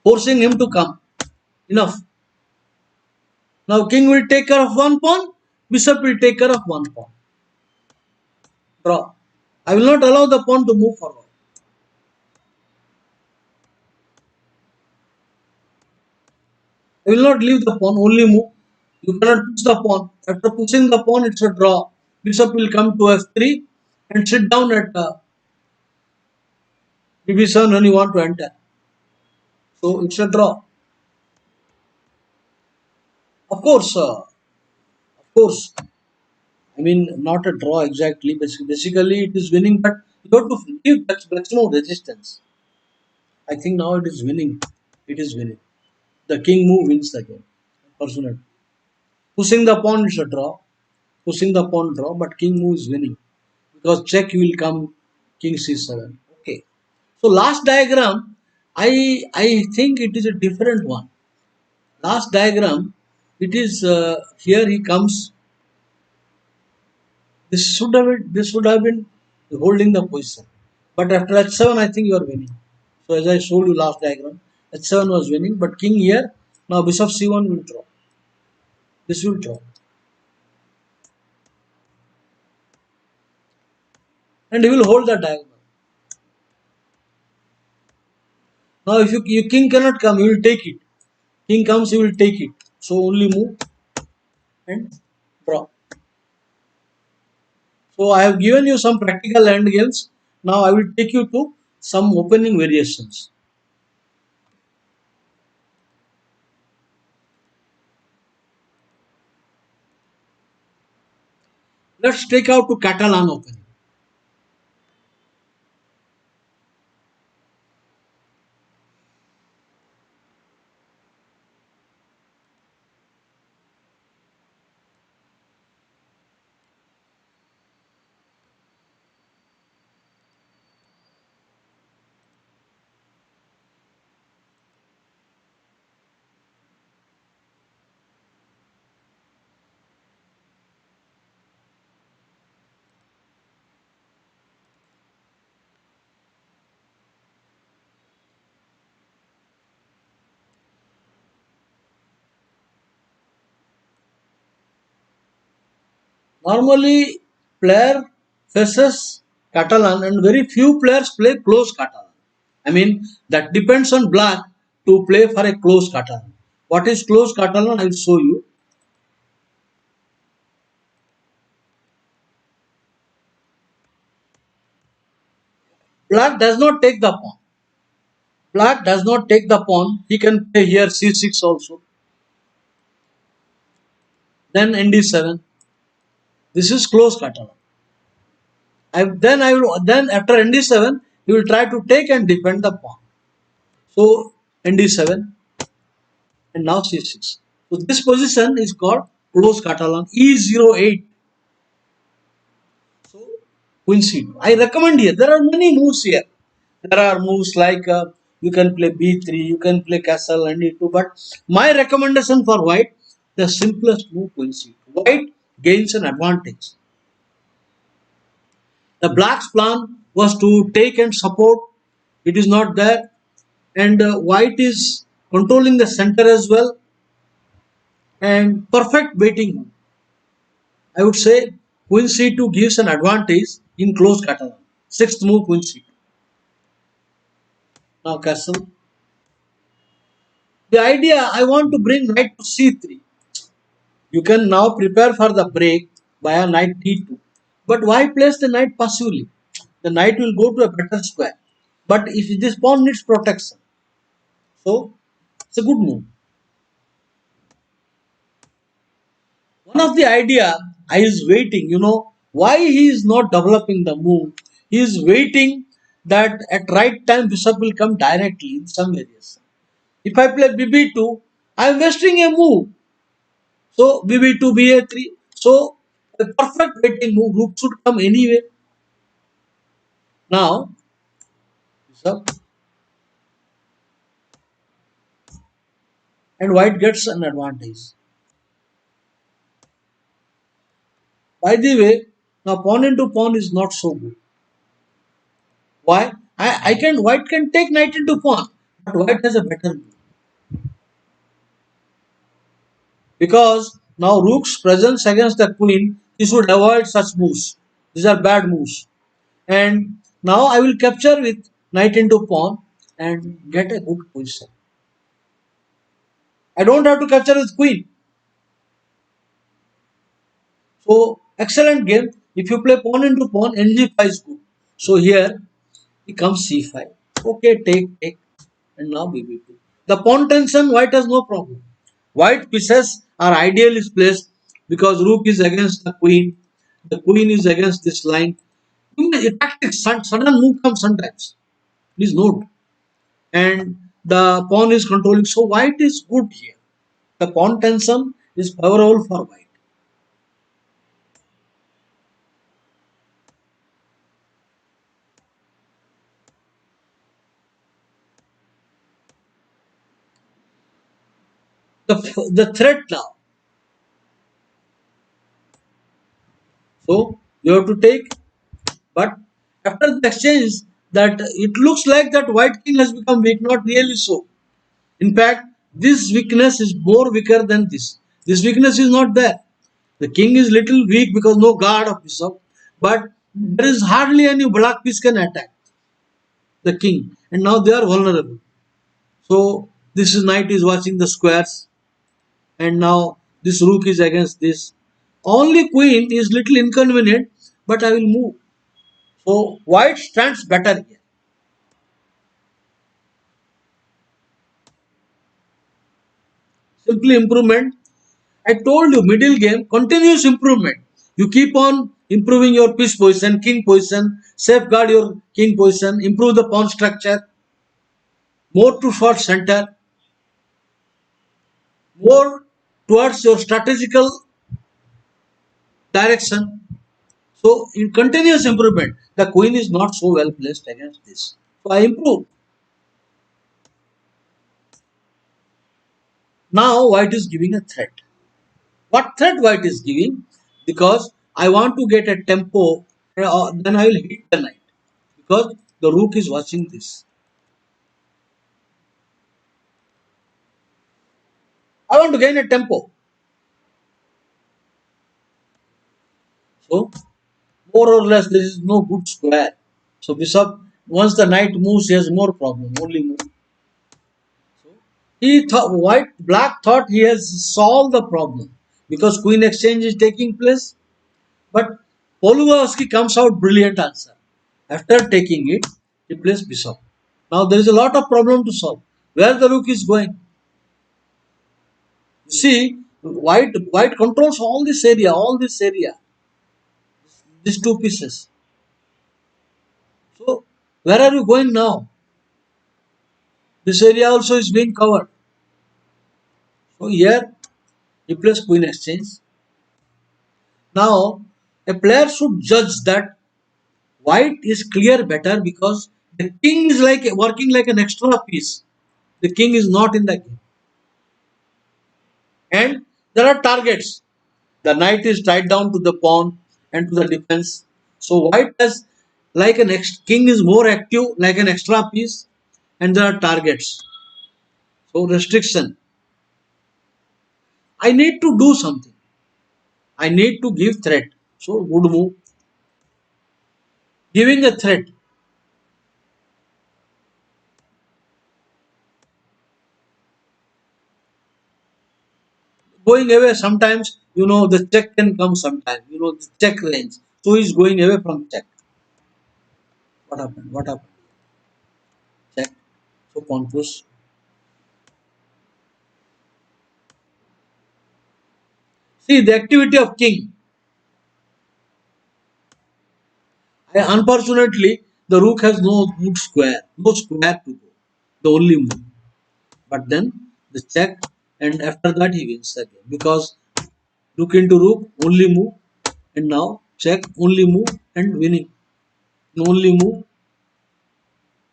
Forcing him to come. Enough. Now king will take care of one pawn. Bishop will take care of one pawn. Draw. I will not allow the pawn to move forward. I will not leave the pawn, only move. You cannot push the pawn. After pushing the pawn, it's a draw. Bishop will come to f3 and sit down at b7 when you want to enter. So it's a draw. Of course. I mean, not a draw exactly. Basically, it is winning, but you have to give maximum resistance. I think now it is winning. It is winning. The king move wins the game. Personally. Pushing the pawn is a draw. Pushing the pawn draw, but king move is winning. Because check will come king c7. Okay. So last diagram, I think it is a different one. Last diagram, it is here he comes. This should have been holding the position. But after h7, I think you are winning. So as I showed you last diagram, h7 was winning, but king here. Now bishop c1 will draw. This will draw. And he will hold the diagonal. Now if your king cannot come, he will take it. King comes, he will take it. So only move and draw. So I have given you some practical end games. Now I will take you to some opening variations. Let's take out to Catalan opening. Normally, player faces Catalan and very few players play close Catalan. I mean, that depends on black to play for a close Catalan. What is close Catalan? I will show you. Black does not take the pawn. Black does not take the pawn. He can play here c6 also. Then nd7. This is close Catalan. Then after nd7, he will try to take and defend the pawn. So nd7 and now c6. So this position is called close Catalan e08. So queen c2. I recommend here. There are many moves here. There are moves like you can play b3, you can play castle and e2. But my recommendation for white, the simplest move queen c2. White gains an advantage. The black's plan was to take and support It is not there. And white is controlling the center as well. And perfect waiting. I would say queen c2 gives an advantage in close Catalan. Sixth move queen c2. Now castle. The idea I want to bring knight to c3. You can now prepare for the break by a knight d2. But why place the knight passively? The knight will go to a better square. But if this pawn needs protection, so it's a good move. One of the idea I is waiting, why he is not developing the move. He is waiting that at right time bishop will come directly in some areas. If I play bb2, I am wasting a move. So bb2, ba3. So a perfect waiting move. Rook should come anyway. Now bishop and white gets an advantage. By the way, now pawn into pawn is not so good. Why? I can white can take knight into pawn, but white has a better move. Because now rook's presence against the queen, he should avoid such moves. These are bad moves. And now I will capture with knight into pawn and get a good position. I don't have to capture with queen. So excellent game. If you play pawn into pawn, ng5 is good. So here he comes c5. Okay, take, and now bb2. The pawn tension, white has no problem. White pieces are ideally placed because rook is against the queen. The queen is against this line. Tactics, sudden move comes sometimes. Please note. And the pawn is controlling. So white is good here. The pawn tension is favorable for white. The threat now. So you have to take, but after the exchange, that it looks like that white king has become weak. Not really so. In fact, this weakness is more weaker than this. This weakness is not there. The king is little weak because no guard of bishop, but there is hardly any black piece can attack the king, and now they are vulnerable. So this knight is watching the squares, and now this rook is against this. Only queen is little inconvenient, but I will move. So white stands better here. Simply improvement. I told you middle game, continuous improvement. You keep on improving your piece position, king position, safeguard your king position, improve the pawn structure, more to short center, more towards your strategical direction. So in continuous improvement, the queen is not so well placed against this. So I improve. Now white is giving a threat. What threat white is giving? Because I want to get a tempo, then I will hit the knight. Because the rook is watching this. I want to gain a tempo. So more or less there is no good square. So bishop, once the knight moves, he has more problem. Only move. So he thought black thought he has solved the problem because queen exchange is taking place. But Polugovsky comes out brilliant answer. After taking it, he plays bishop. Now there is a lot of problem to solve. Where the rook is going? You see, white controls all this area, these two pieces. So where are you going now? This area also is being covered. So here he plays queen exchange. Now a player should judge that white is clear better because the king is like working like an extra piece. The king is not in the game. And there are targets. The knight is tied down to the pawn and to the defense. So white has like an king is more active, like an extra piece, and there are targets. So restriction. I need to do something. I need to give threat. So good move. Giving a threat. Going away sometimes, the check can come sometime. The check range. So he's going away from check. What happened? What happened? Check. So confused. See the activity of king. Unfortunately, the rook has no good square, no square to go. The only move. But then the check, and after that he wins again because rook into rook, only move, and now check, only move, and winning. Only move.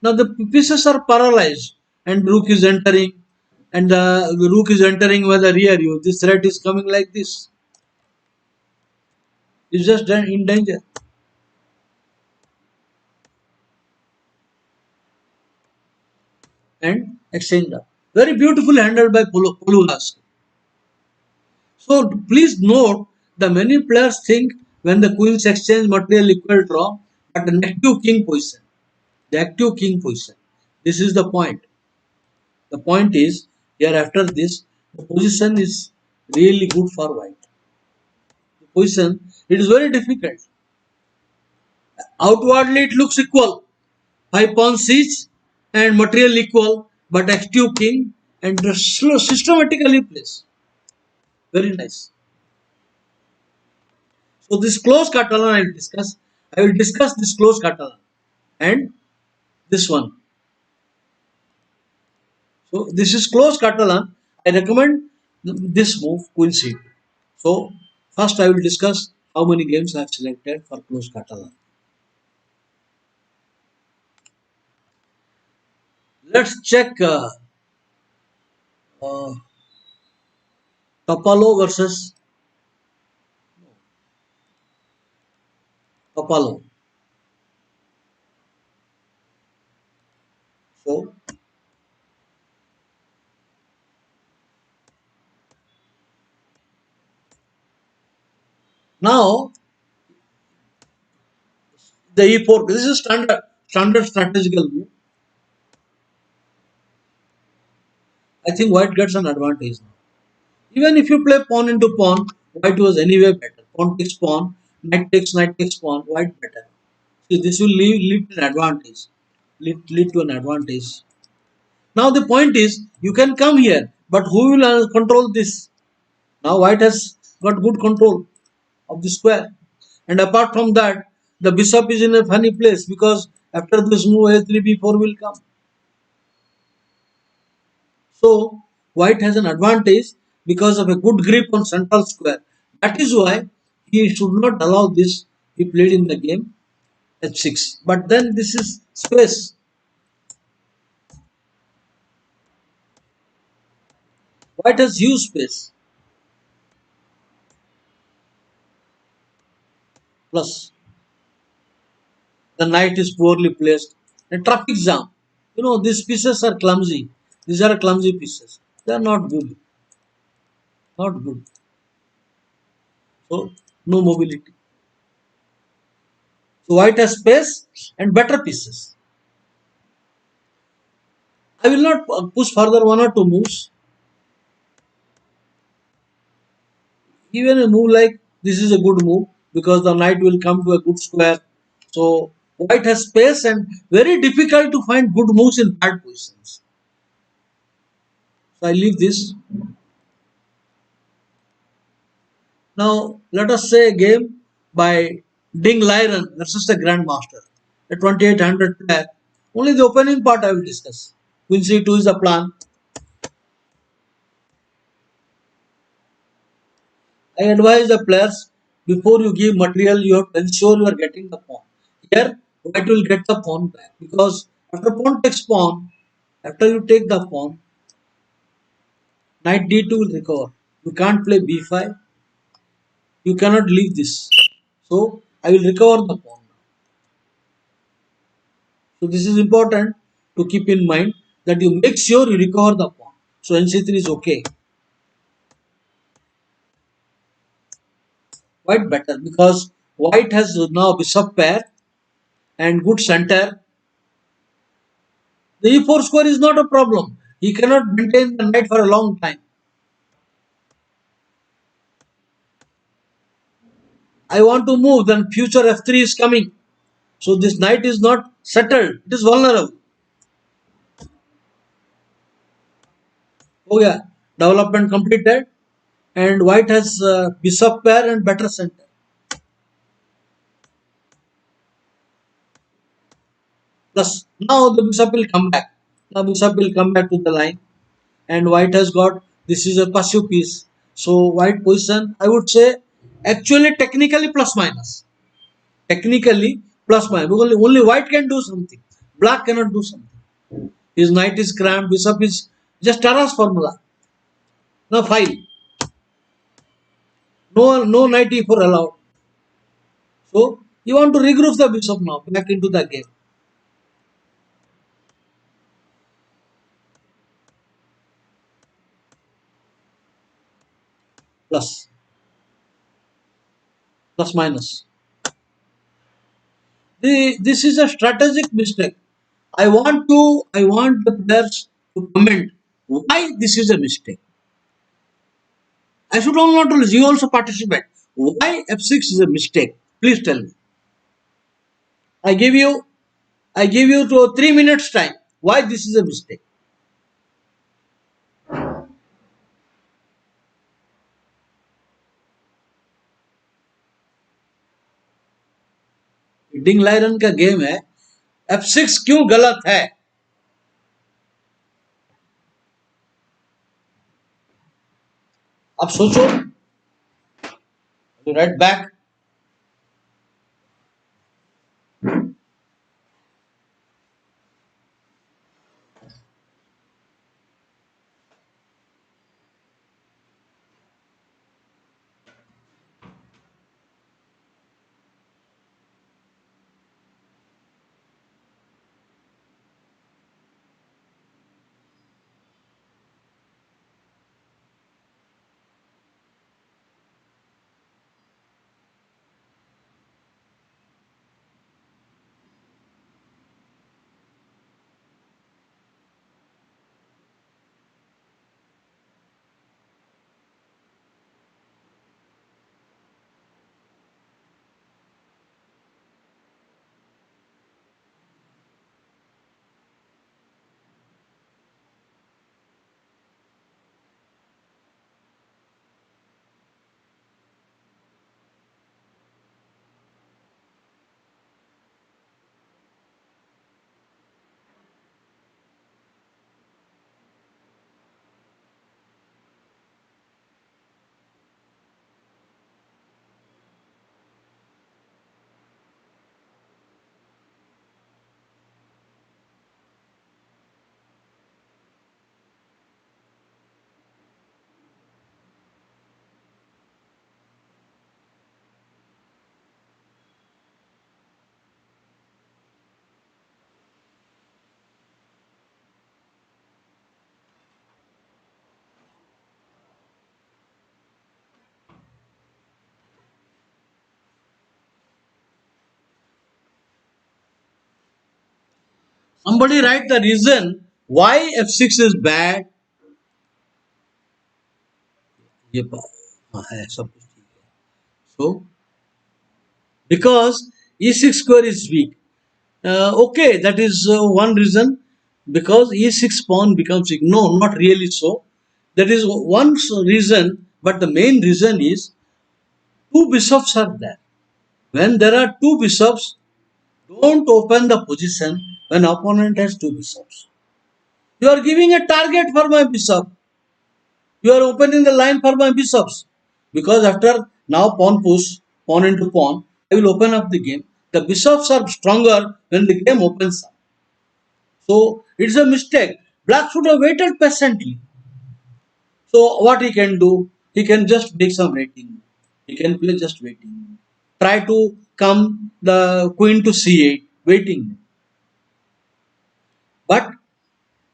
Now the pieces are paralyzed, and rook is entering, and the rook is entering with the rear view. This threat is coming like this. It's just in danger. And exchange up. Very beautifully handled by Polulas. So please note the many players think when the queens exchange material equal draw, but an active king position. The active king position. This is the point. The point is here after this, the position is really good for white. The position, it is very difficult. Outwardly it looks equal. 5 pawns each and material equal, but active king and slow systematically placed. Very nice. So this close Catalan I will discuss. I will discuss this close Catalan and this one. So this is close Catalan. I recommend this move Queen C2. So first I will discuss how many games I have selected for close Catalan. Let's check uh, Topalo versus Topalo. So now the E4. This is standard strategical move. I think white gets an advantage now. Even if you play pawn into pawn, white was anyway better. Pawn takes pawn, knight takes pawn, white better. See, this will lead to an advantage. Lead to an advantage. Now the point is, you can come here, but who will control this? Now white has got good control of the square. And apart from that, the bishop is in a funny place because after this move, a3, b4 will come. So white has an advantage because of a good grip on central square. That is why he should not allow this. He played in the game h6. But then this is space. White has huge space. Plus the knight is poorly placed. A traffic jam. These pieces are clumsy. These are clumsy pieces. They are not good. Not good. So no mobility. So white has space and better pieces. I will not push further one or two moves. Even a move like this is a good move because the knight will come to a good square. So white has space and very difficult to find good moves in bad positions. So I leave this. Now let us say a game by Ding Liren versus the Grandmaster, a 2800 player. Only the opening part I will discuss. Queen C2 is the plan. I advise the players before you give material, you have to ensure you are getting the pawn. Here, white will get the pawn back because after pawn takes pawn, after you take the pawn, knight d2 will recover. You can't play b5. You cannot leave this. So I will recover the pawn. So this is important to keep in mind, that you make sure you recover the pawn. So nc3 is okay. White better, because white has now bishop pair and good center. The e4 square is not a problem. He cannot maintain the knight for a long time. I want to move, then future f3 is coming. So this knight is not settled. It is vulnerable. Oh yeah, development completed, and white has bishop pair and better center. Plus now the bishop will come back. Now bishop will come back to the line, and white has got, this is a passive piece. So white position, I would say, actually technically plus minus. Technically plus minus. Because only white can do something. Black cannot do something. His knight is cramped. Bishop is just Tara's formula. Now file. No knight e4 allowed. So you want to regroup the bishop now back into the game. Plus minus. This is a strategic mistake. I want the players to comment why this is a mistake. I should not tell you also participate. Why f6 is a mistake? Please tell me. I give you to 3 minutes time. Why this is a mistake? डिंग लायरन का game है, f6 क्यों गलत है? अब सोचो, right back. Somebody write the reason why f6 is bad. ये है सब कुछ ठीक है. So because e6 square is weak. Okay, that is one reason, because e6 pawn becomes weak. No, not really so. That is one reason, but the main reason is two bishops are there. When there are two bishops, don't open the position when opponent has two bishops. You are giving a target for my bishop. You are opening the line for my bishops. Because after now pawn push, pawn into pawn, I will open up the game. The bishops are stronger when the game opens up. So it's a mistake. Black should have waited patiently. So what he can do? He can just make some rating. He can play just waiting. Try to come the queen to c8, waiting. but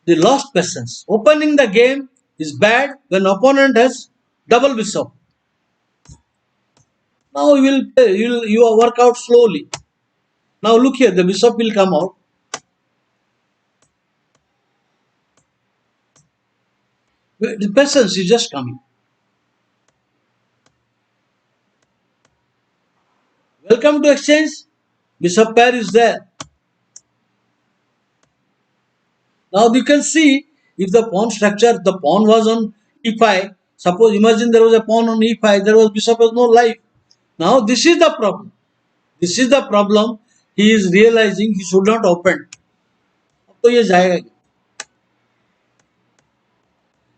they lost patience. Opening the game is bad when opponent has double bishop. Now you will work out slowly. Now look here, the bishop will come out. The patience is just coming. Welcome to exchange. Bishop pair is there. Now you can see if the pawn structure, the pawn was on e5. Suppose imagine there was a pawn on e5, there was bishop has no life. Now this is the problem. This is the problem. He is realizing he should not open. तो ये जाएगा.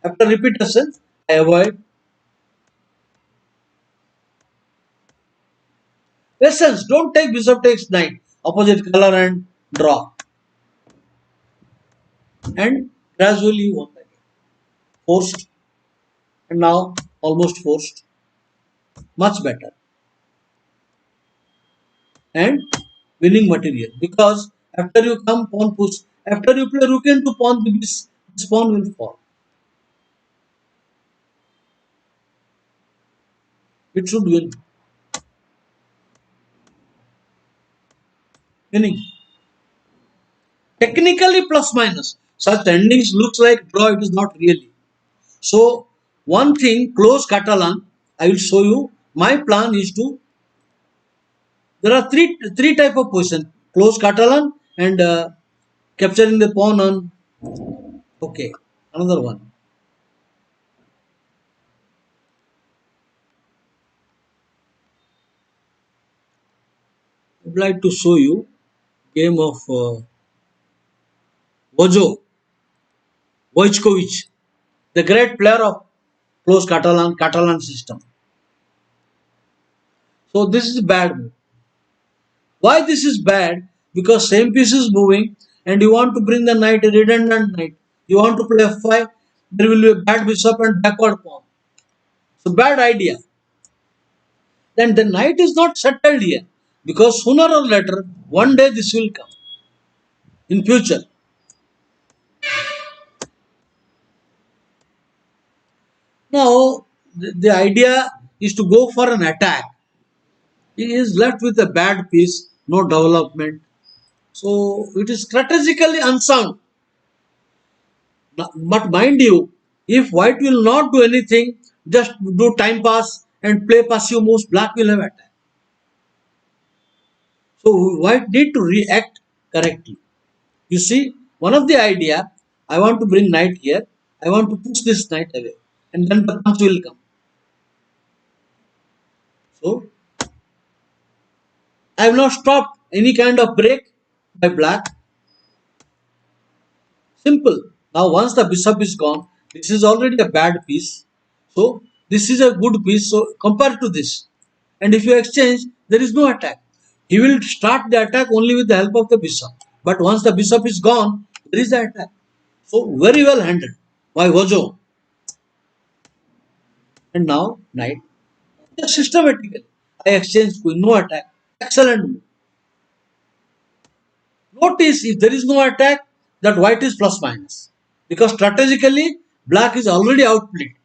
After repetition, I avoid. Lessons, don't take bishop takes knight. Opposite color and draw. And gradually won the game. Forced. And now almost forced. Much better. And winning material. Because after you come pawn push, after you play rook into pawn, this pawn will fall. It should win. Winning. Technically plus minus. Such endings looks like draw, it is not really. So one thing, close Catalan, I will show you. My plan is to, there are three type of position. Close Catalan and capturing the pawn on, okay, another one. I would like to show you game of Wojtkovic, the great player of close Catalan system. So this is bad move. Why this is bad? Because same piece is moving and you want to bring the knight, a redundant knight. You want to play f5, there will be a bad bishop and backward pawn. So bad idea. Then the knight is not settled here because sooner or later, one day this will come in future. Now, the idea is to go for an attack. He is left with a bad piece, no development. So it is strategically unsound. But mind you, if white will not do anything, just do time pass and play passive moves, black will have attack. So white need to react correctly. You see, one of the idea, I want to bring knight here, I want to push this knight away, and then the punch will come. So I have not stopped any kind of break by black. Simple. Now once the bishop is gone, this is already a bad piece. So this is a good piece. So compared to this, and if you exchange, there is no attack. He will start the attack only with the help of the bishop. But once the bishop is gone, there is the attack. So very well handled by Wojo. And now knight. Just systematically, I exchange queen, no attack. Excellent move. Notice if there is no attack, that white is plus minus. Because strategically, black is already outplayed.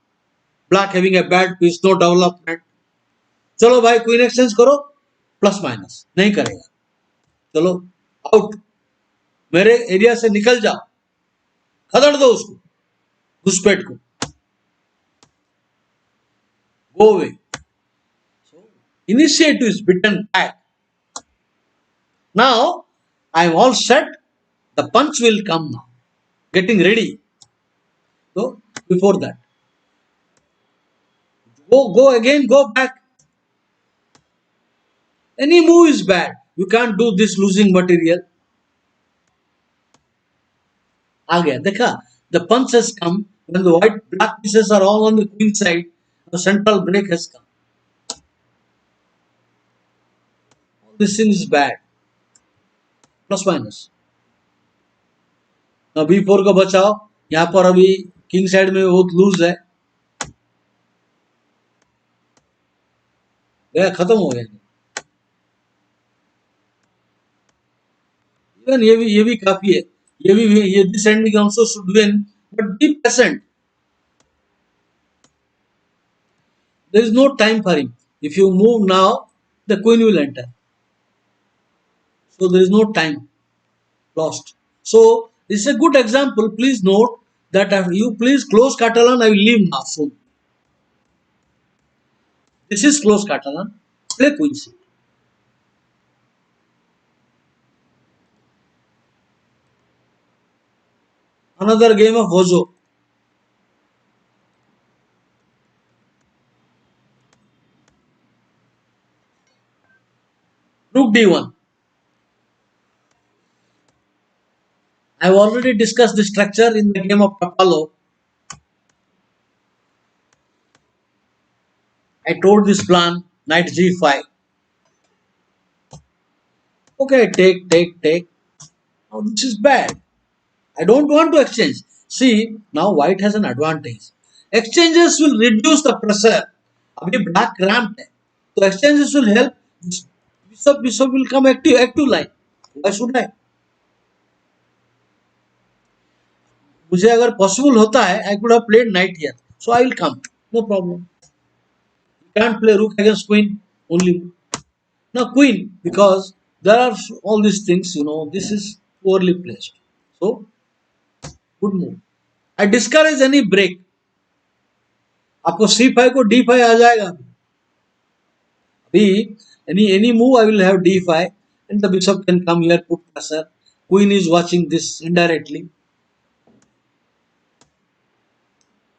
Black having a bad piece, no development. चलो भाई queen exchange करो, plus minus नहीं करेगा. चलो out, मेरे area से निकल जाओ, खदड़ दो उसको, घुसपैठ को, go away. So initiative is bitten back. Now I am all set. The punch will come now. Getting ready. So before that, go again, go back. Any move is bad. You can't do this losing material. आ गया, देखा? The punch has come when the white black pieces are all on the queen side. The central break has come. This thing is bad. Plus minus. Now B4 का बचाओ. यहाँ पर अभी king side में बहुत loose है. गया, खत्म हो गया. इवन ये भी काफी है. ये this ending also should win, but be patient. There is no time for him. If you move now, the queen will enter. So there is no time lost. So this is a good example. Please note that you please close Catalan. I will leave now soon. This is close Catalan. Play queen c. Another game of Vozo. Rook d1. I have already discussed the structure in the game of Tapalo. I told this plan, knight g5. Okay, take. Now this is bad. I don't want to exchange. See, now white has an advantage. Exchanges will reduce the pressure. अभी black cramped है. So exchanges will help. Bishop will come active line. Why should I? मुझे अगर possible होता है, I could have played knight here. So I will come. No problem. You can't play rook against queen. Only now queen, because there are all these things. This is poorly placed. So good move. I discourage any break. आपको c5 को d5 आ जाएगा. B, any move I will have d5 and the bishop can come here, put pressure. Queen is watching this indirectly.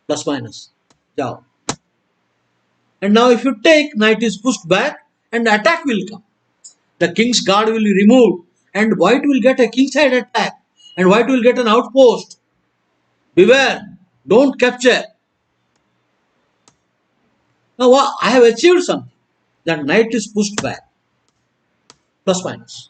Plus minus. Jao. And now if you take, knight is pushed back and attack will come. The king's guard will be removed and white will get a kingside attack and white will get an outpost. Beware, don't capture. Now I have achieved something. That knight is pushed back. Plus minus.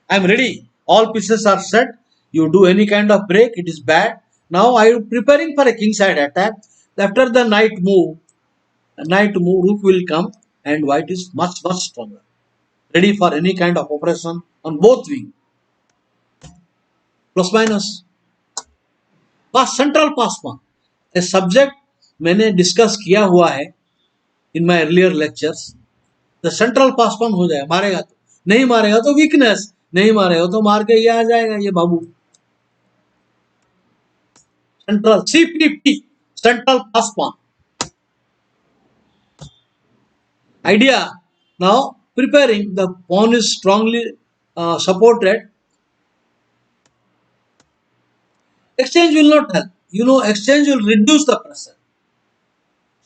I am ready. All pieces are set. You do any kind of break, it is bad. Now I am preparing for a kingside attack. After the knight move, rook will come and white is much stronger. Ready for any kind of operation on both wings. Plus minus. Pass central pass pawn a subject मैंने discuss किया हुआ है in my earlier lectures. The central pass pawn हो जाए, मारेगा तो नहीं, मारेगा तो वीकनेस, नहीं मारेगा तो मार के ये आ जाएगा ये बाबू. Central CPP, central pass pawn. Idea now preparing, the pawn is strongly supported. Exchange will not help. Exchange will reduce the pressure.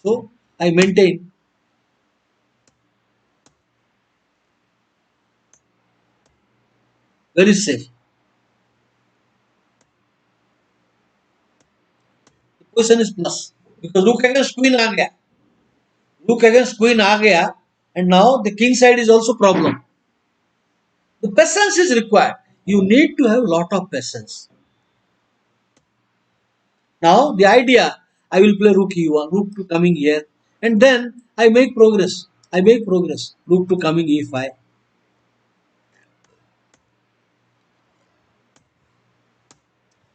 So I maintain. Very safe. The position is plus because rook against queen आ गया. Rook against queen आ गया, and now the king side is also problem. The patience is required. You need to have lot of patience. Now the idea, I will play rook e1, rook to coming here, and then I make progress. Rook to coming e5.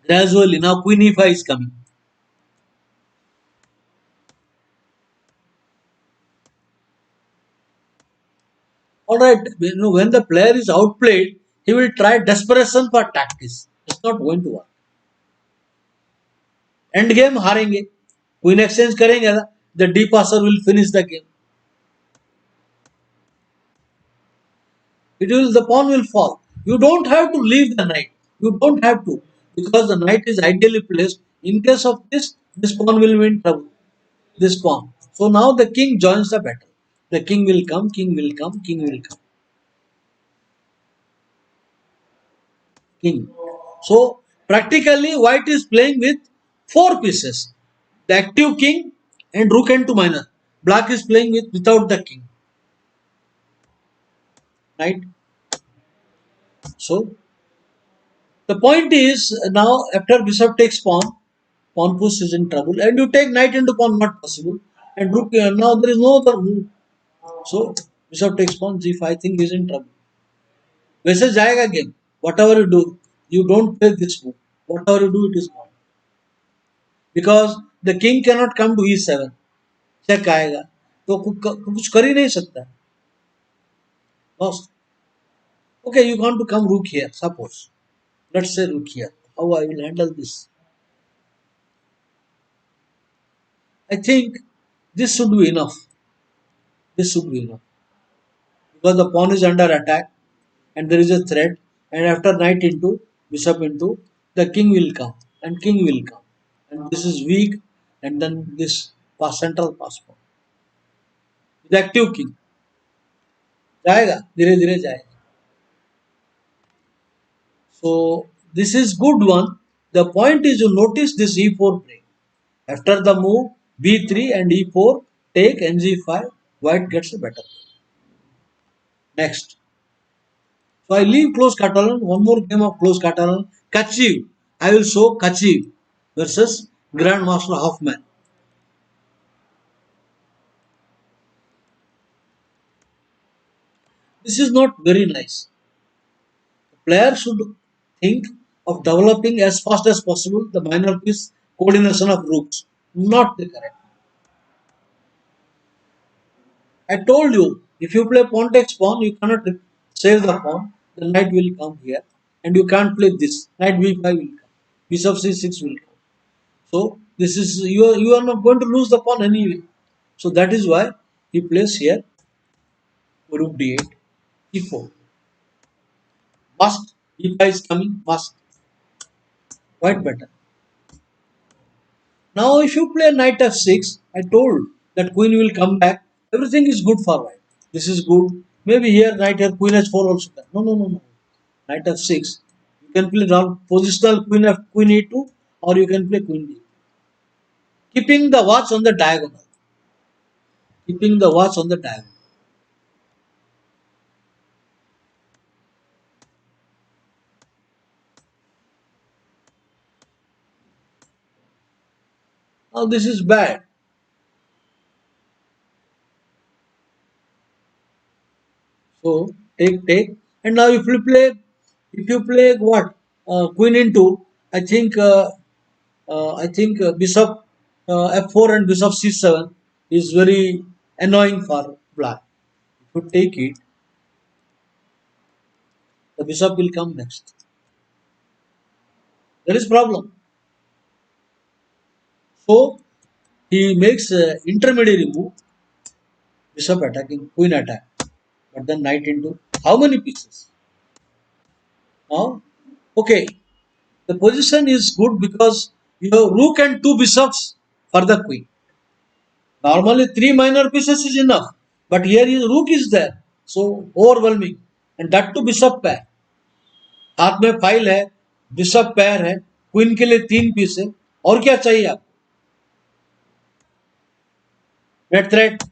Gradually now queen e5 is coming. Alright, when the player is outplayed, he will try desperation for tactics. It's not going to work. End game हारेंगे. Queen exchange करेंगे ना, the d passer will finish the game. The pawn will fall. You don't have to leave the knight. You don't have to, because the knight is ideally placed. In case of this pawn will be in trouble. This pawn. So now the king joins the battle. The king will come, king will come, king will come. King. So practically white is playing with 4 pieces. The active king and rook n2 minor. Black is playing without the king. Right? So the point is now after bishop takes pawn push is in trouble, and you take knight into pawn, not possible, and rook now there is no other move. So bishop takes pawn g5, thing is in trouble. वैसे जाएगा game, whatever you do, you don't play this move. Whatever you do, it is gone. Because the king cannot come to e7. check आएगा तो कुछ कर ही नहीं सकता. Lost. Okay, you want to come rook here. Suppose. Let's say rook here. How I will handle this? I think this should be enough. This should be enough. Because the pawn is under attack and there is a threat, and after knight into, bishop into, the king will come and king will come. And this is weak, and then this central passport. The active king. जाएगा धीरे धीरे जाएगा. So this is good one. The point is you notice this e4 break. After the move b3 and e4 take ng5, white gets a better. Next. So I leave close Catalan. One more game of close Catalan. Kachiv. I will show Kachiv versus Grandmaster Hoffman. This is not very nice. The player should think of developing as fast as possible the minor piece coordination of rooks. Not the correct. I told you, if you play pawn takes pawn, you cannot save the pawn. The knight will come here, and you can't play this. Knight b5 will come. Bishop c6 will come. So this is you are not going to lose the pawn anyway. So that is why he plays here. Rook d8, e4. Must e5 is coming. Must. Quite better. Now if you play knight f6, I told that queen will come back. Everything is good for white. This is good. Maybe here knight here queen h4 also. No. Knight f6. You can play positional queen e2, or you can play queen d. Keeping the watch on the diagonal. Keeping the watch on the diagonal. Now this is bad. So take, and now if you play what queen into, I think bishop f4 and bishop c7 is very annoying for black. If you take it, the bishop will come next. There is problem. So he makes intermediary move, bishop attacking, queen attack, but then knight into how many pieces? Now, okay, the position is good because you have rook and two bishops for the queen. Normally three minor pieces is enough, but here is rook is there, so overwhelming, and that to bishop pair. हाथ में file है, bishop पैर है, queen के लिए तीन piece है, और क्या चाहिए आप? Red threat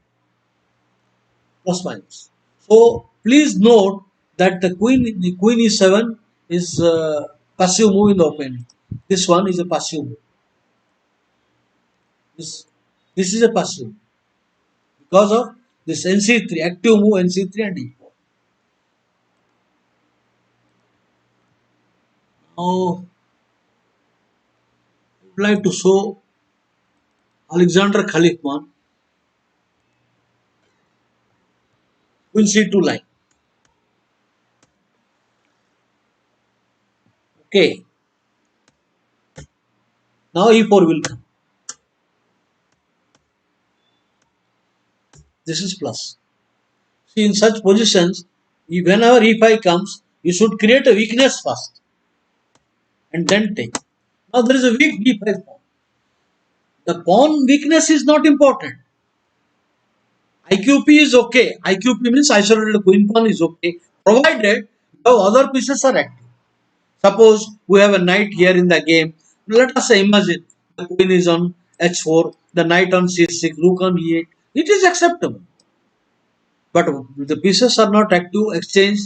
plus minus. So please note that the queen e7 is passive move in the opening. This one is a passive move. This is a passive because of this nc3 active move, nc3 and e4. Now I would like to show Alexander Khalifman queen c2 line. Okay. Now e4 will come. This is plus. See, in such positions, whenever e5 comes, you should create a weakness first and then take. Now there is a weak d5 pawn. The pawn weakness is not important. IQP is okay. IQP means isolated queen pawn is okay, provided the other pieces are active. Suppose we have a knight here in the game. Let us imagine the queen is on h4, the knight on c6, rook on e8. It is acceptable. But the pieces are not active, exchange,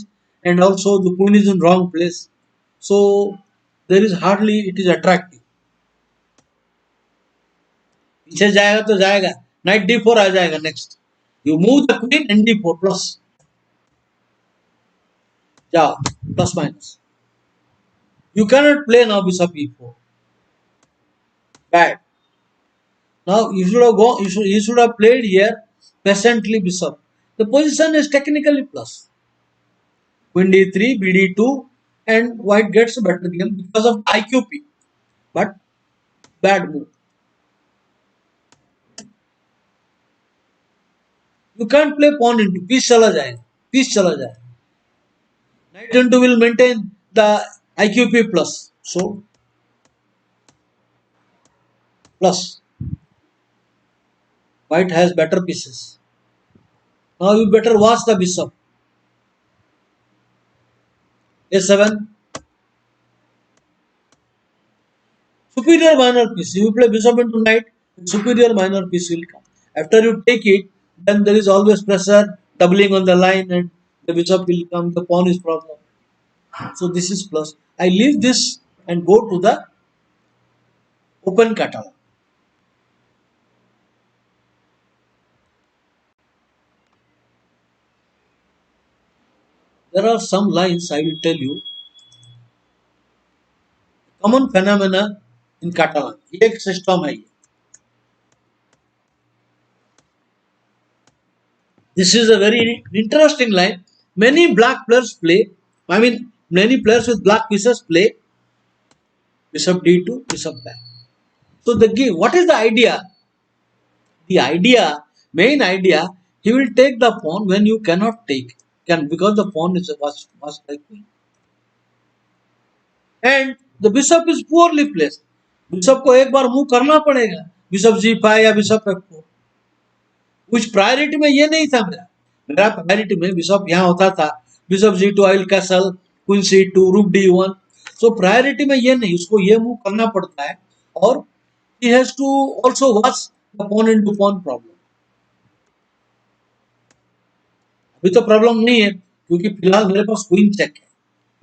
and also the queen is in wrong place. So there is hardly it is attractive. पीछे जाएगा तो जाएगा, knight d4 आ जाएगा next. You move the queen and d4 plus. जाओ plus minus. You cannot play now bishop e4. Bad. Now you should have gone. You should have played here peasantly bishop. The position is technically plus. Queen d3, bd2, and white gets a better game because of IQP. But bad move. You can't play pawn into piece चला जाएगा. Piece चला जाएगा. Knight into will maintain the IQP plus. So plus. White has better pieces. Now you better watch the bishop. A7. Superior minor piece. You play bishop into knight, superior minor piece will come. After you take it, then there is always pressure, doubling on the line, and the bishop will come. The pawn is problem. So this is plus. I leave this and go to the open catalog. There are some lines I will tell you. Common phenomena in Catalan. एक system है. This is a very interesting line. Many black players play. I mean, many players with black pieces play bishop d2, bishop back. So the game. What is the idea? The idea, main idea, he will take the pawn when you cannot take. Can because the pawn is was like queen. And the bishop is poorly placed. Bishop को एक बार move करना पड़ेगा. Bishop g5 या bishop f4. कुछ priority में ये नहीं था मेरा प्रायोरिटी में बिशप यहाँ होता था bishop g2 I will castle queen c2 रूक d1 सो प्रायोरिटी में ये नहीं उसको ये मूव करना पड़ता है और he has to also watch the pawn into pawn problem अभी तो प्रॉब्लम नहीं है क्योंकि फिलहाल मेरे पास क्वीन चेक है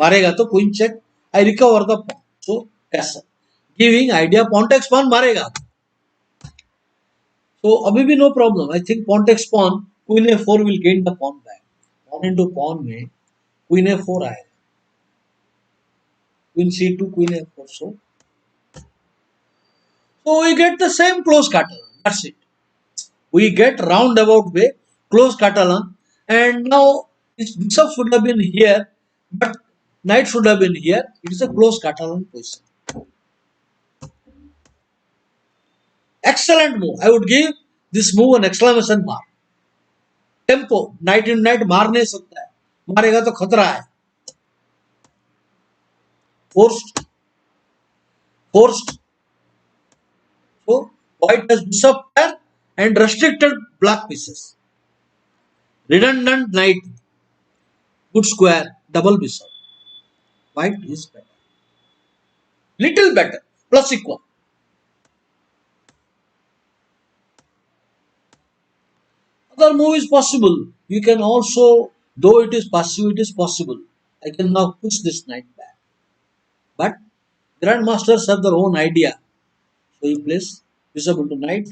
मारेगा तो queen check I recover the pawn so castle giving idea pawn takes pawn मारेगा So अभी भी no problem. I think pawn takes pawn. Queen a4 will gain the pawn back. Pawn into pawn में queen a4 आएगा. Queen c2, queen a4. So we get the same close Catalan. That's it. We get roundabout way close Catalan. And now this bishop should have been here, but knight should have been here. It is a close Catalan position. Excellent move. I would give this move an exclamation mark. Tempo night in night मार नहीं सकता है मारेगा तो खतरा है forced forced so white has bishop pair and restricted black pieces redundant knight good square double bishop white is better little better plus equal other move is possible. You can also, though it is passive, it is possible. I can now push this knight back. But grandmasters have their own idea. So you place bishop into knight.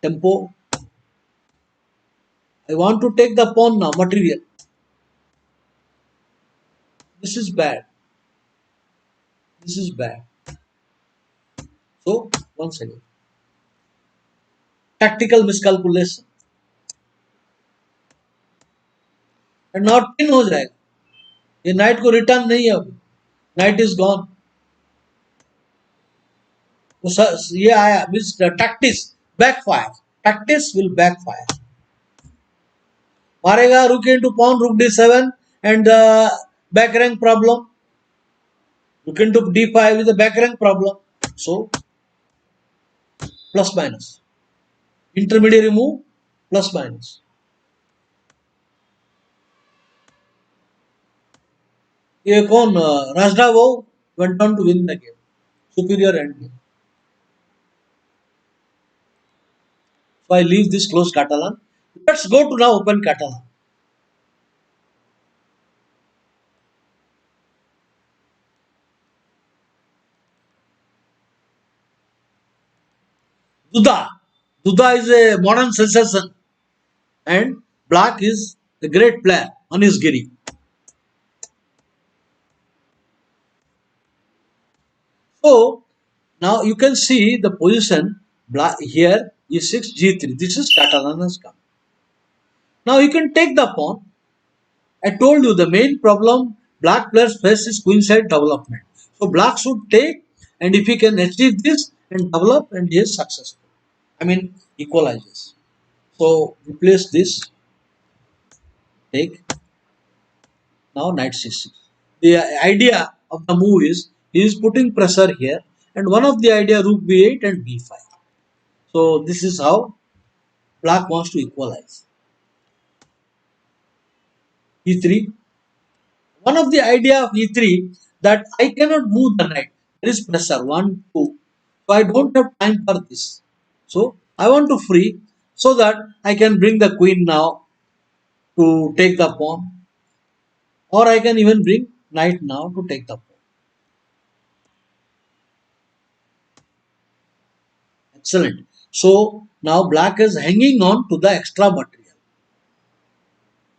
Tempo. I want to take the pawn now, material. This is bad. This is bad. So, once again. Tactical miscalculation. And now pin हो जाएगा ये night को return नहीं है अभी night is gone ये आया tactics backfire tactics will backfire मारेगा रुक into pawn rook d7 and back rank problem rook into d5 with the back rank problem so plus minus intermediary move plus minus ये कौन राजडा वो went on to win the game superior end game so I leave this close Catalan let's go to now open Catalan Duda is a modern sensation and black is a great player Anis Giri So now you can see the position black here e6 g3. This is Catalan has come. Now you can take the pawn. I told you the main problem black players face is queenside development. So black should take, and if he can achieve this and develop, and he is successful. I mean equalizes. So replace this, take, now knight c6. The idea of the move is he is putting pressure here, and one of the idea rook b8 and b5. So this is how black wants to equalize. e3. One of the idea of e3 that I cannot move the knight. There is pressure 1, 2. So I don't have time for this. So I want to free so that I can bring the queen now to take the pawn, or I can even bring knight now to take the pawn. Excellent. So now black is hanging on to the extra material.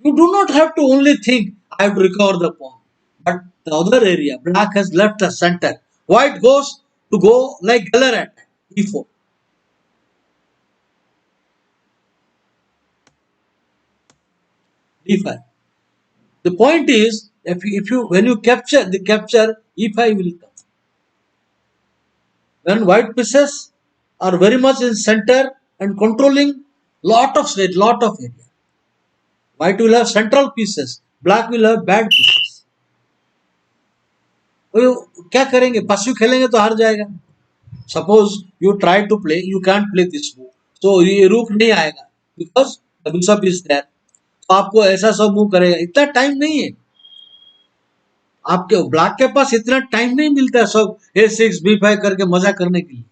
You do not have to only think I have to recover the pawn, but the other area black has left the center. White goes to go like Geller attack e4. d5. The point is, if you when you capture the capture, e5 will come. When white pieces are very much in center and controlling lot of state, lot of area. White will have central pieces, black will have bad pieces. तो क्या करेंगे? पशु खेलेंगे तो हार जाएगा. Suppose you try to play, you can't play this move, so ये रूप नहीं आएगा because the bishop is there. तो आपको ऐसा सब मूव करेगा, इतना टाइम नहीं है आपके ब्लैक के पास, इतना टाइम नहीं मिलता है सब a6 b5 करके मजा करने के लिए.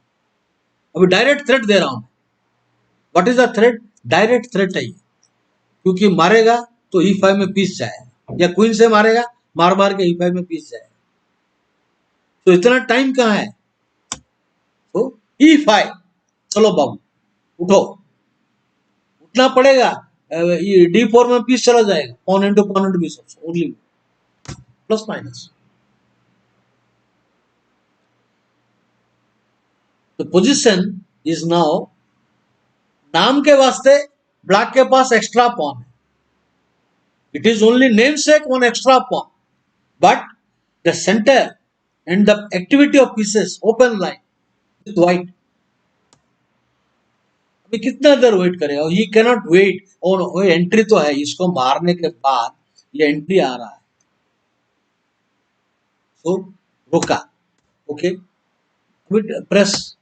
अभी डायरेक्ट थ्रेट दे रहा हूं. What is the threat? Direct threat है, क्योंकि मारेगा तो e5 में पीस जाएगा, या क्वीन से मारेगा, मार मार के e5 में पीस जाएगा. तो इतना टाइम कहाँ है? तो e5. चलो बाबू उठो, उठना पड़ेगा. d4 में पीस चला जाएगा, pawn into bishop only plus minus. The position is now, नाम के वास्ते ब्लैक के पास एक्स्ट्रा पॉन है. It is only namesake one extra pawn, but the center and the activity of pieces open line with white. अभी कितना देर wait करेगा? He cannot wait. और entry तो है, इसको मारने के बाद ये एंट्री आ रहा है, तो रोका. ओके, प्रेस,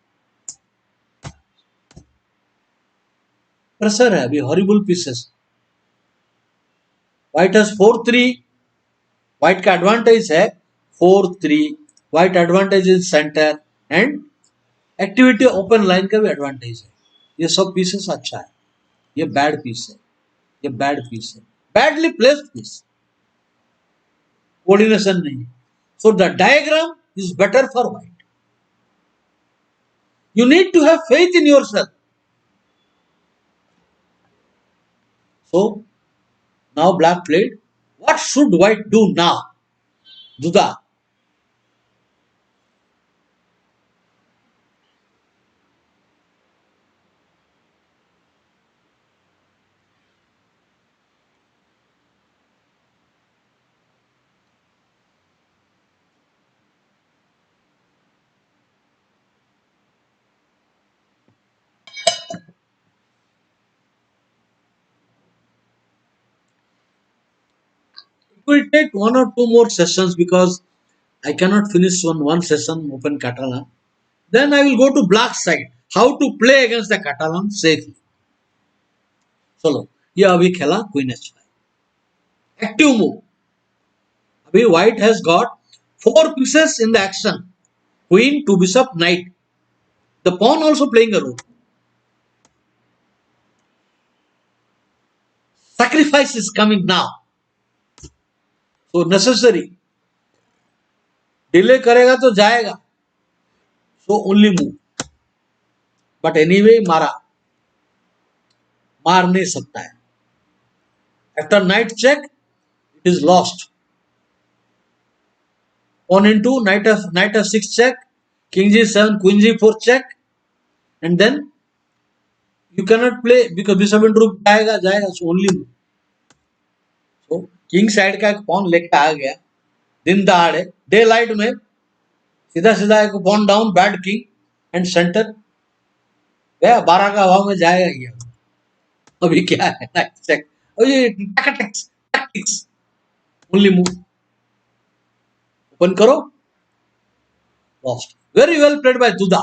प्रेशर है अभी, horrible pieces. White has 4-3. White का एडवांटेज है 4-3. White advantage in centre and activity open line का भी एडवांटेज है. ये सब पीसेस अच्छा है. ये बैड पीस है, ये बैड पीस है, बैडली प्लेस्ड पीस, कोऑर्डिनेशन नहीं. So the diagram is better for white. You need to have faith in yourself. So now black played. What should white do now? Duda. It will take 1 or 2 more sessions because I cannot finish on one session open Catalan. Then I will go to black side. How to play against the Catalan safely. चलो ये अभी खेला queen h5. Active move. अभी white has got 4 pieces in the action. Queen to bishop knight. The pawn also playing a role. Sacrifice is coming now. So necessary. Delay करेगा तो जाएगा. So only move. But anyway मारा, मार नहीं सकता है. After knight check, it is lost. Pawn into knight f6 check. King G7, Queen G4 check, and then you cannot play because bishop into rook जाएगा so only move. So king side का एक pawn लेके आ गया दिन दहाड़े day light में सीधा सीधा एक pawn down bad king and center गया 12 का हवा में जाएगा ये अभी क्या है नाइट चेक और ये टैक्टिक्स ओनली मूव ओपन करो lost very well played by Duda.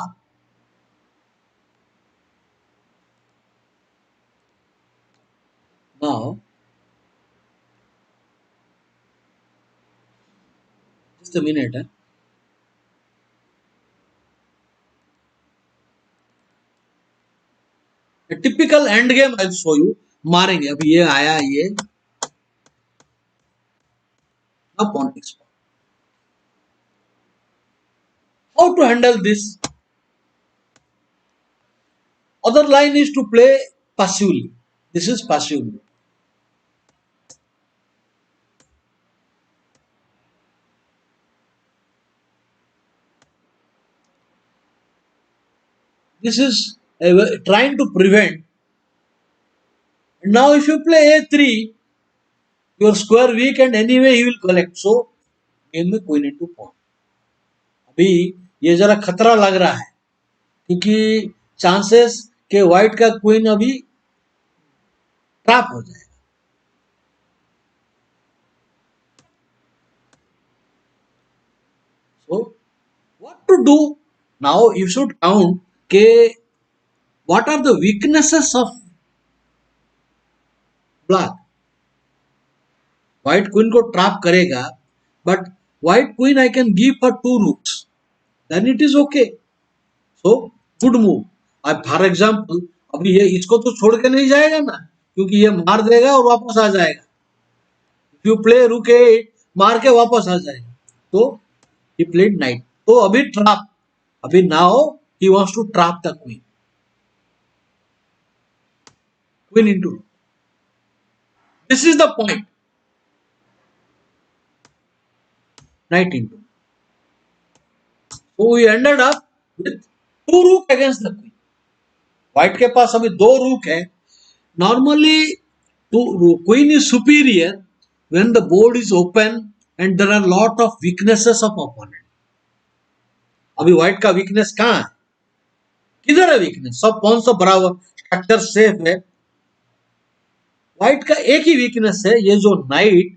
Now just a minute a typical end game I'll show you मारेंगे अभी ये आया ये अब pawn takes pawn. How to handle this? Other line is to play passively. This is passively. This is trying to prevent. Now if you play a3, your square weak and anyway he will collect. So game में queen into pawn. अभी ये जरा खतरा लग रहा है क्योंकि chances के व्हाइट का क्वीन अभी ट्रैप हो जाएगा. So what to do? Now you should count के what are the weaknesses of black. White queen को ट्रैप करेगा but white queen I can give her 2 rooks. Then it is okay. So good move. अब for example अभी ये इसको तो छोड़ के नहीं जाएगा ना क्योंकि ये मार देगा और वापस आ जाएगा. If you play rook 8 मार के वापस आ जाएगा. तो he played knight. तो अभी ट्रैप. अभी now he wants to trap the queen. Queen into. This is the point. Knight into. So we ended up with 2 rook against the queen. White के पास अभी 2 rook है. Normally queen is superior when the board is open and there are lot of weaknesses of opponent. अभी white का weakness कहाँ है? किधर है weakness? सब पॉन सब बराबर स्ट्रक्चर सेफ है. white का एक ही weakness है ये जो knight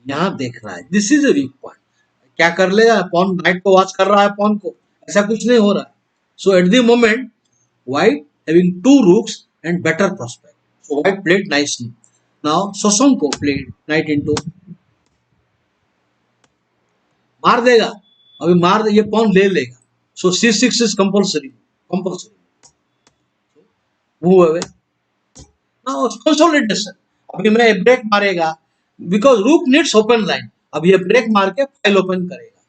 यहाँ देख रहा है. This is a weak point. क्या कर लेगा? पॉन नाइट को वॉच कर रहा है पॉन को. ऐसा कुछ नहीं हो रहा है. So at the moment white having 2 rooks and better prospect. So white played nicely. Now सोसोंको प्लेड नाइट इनटू. मार देगा अभी मार ये पॉन ले लेगा. So c6 is compulsory move away. Now consolidation. अभी मैं ब्रेक मारेगा बिकॉज रूक नीड्स ओपन लाइन. अब ये ब्रेक मार के फाइल ओपन करेगा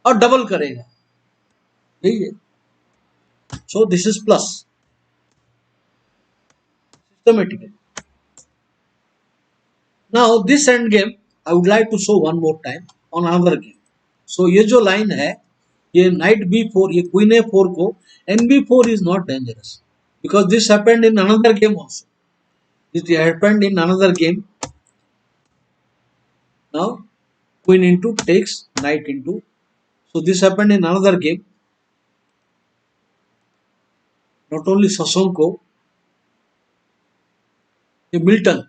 और डबल करेगा. यही है. So this is plus systematically. Now this end game I would like to show one more time on another game. सो ये जो लाइन है ये नाइट b4 ये क्वीन a4 को nb4 is not dangerous because this happened in another game also. It happened in another game. Now queen into takes knight into. So this happened in another game. Not only Sosonko, Milton.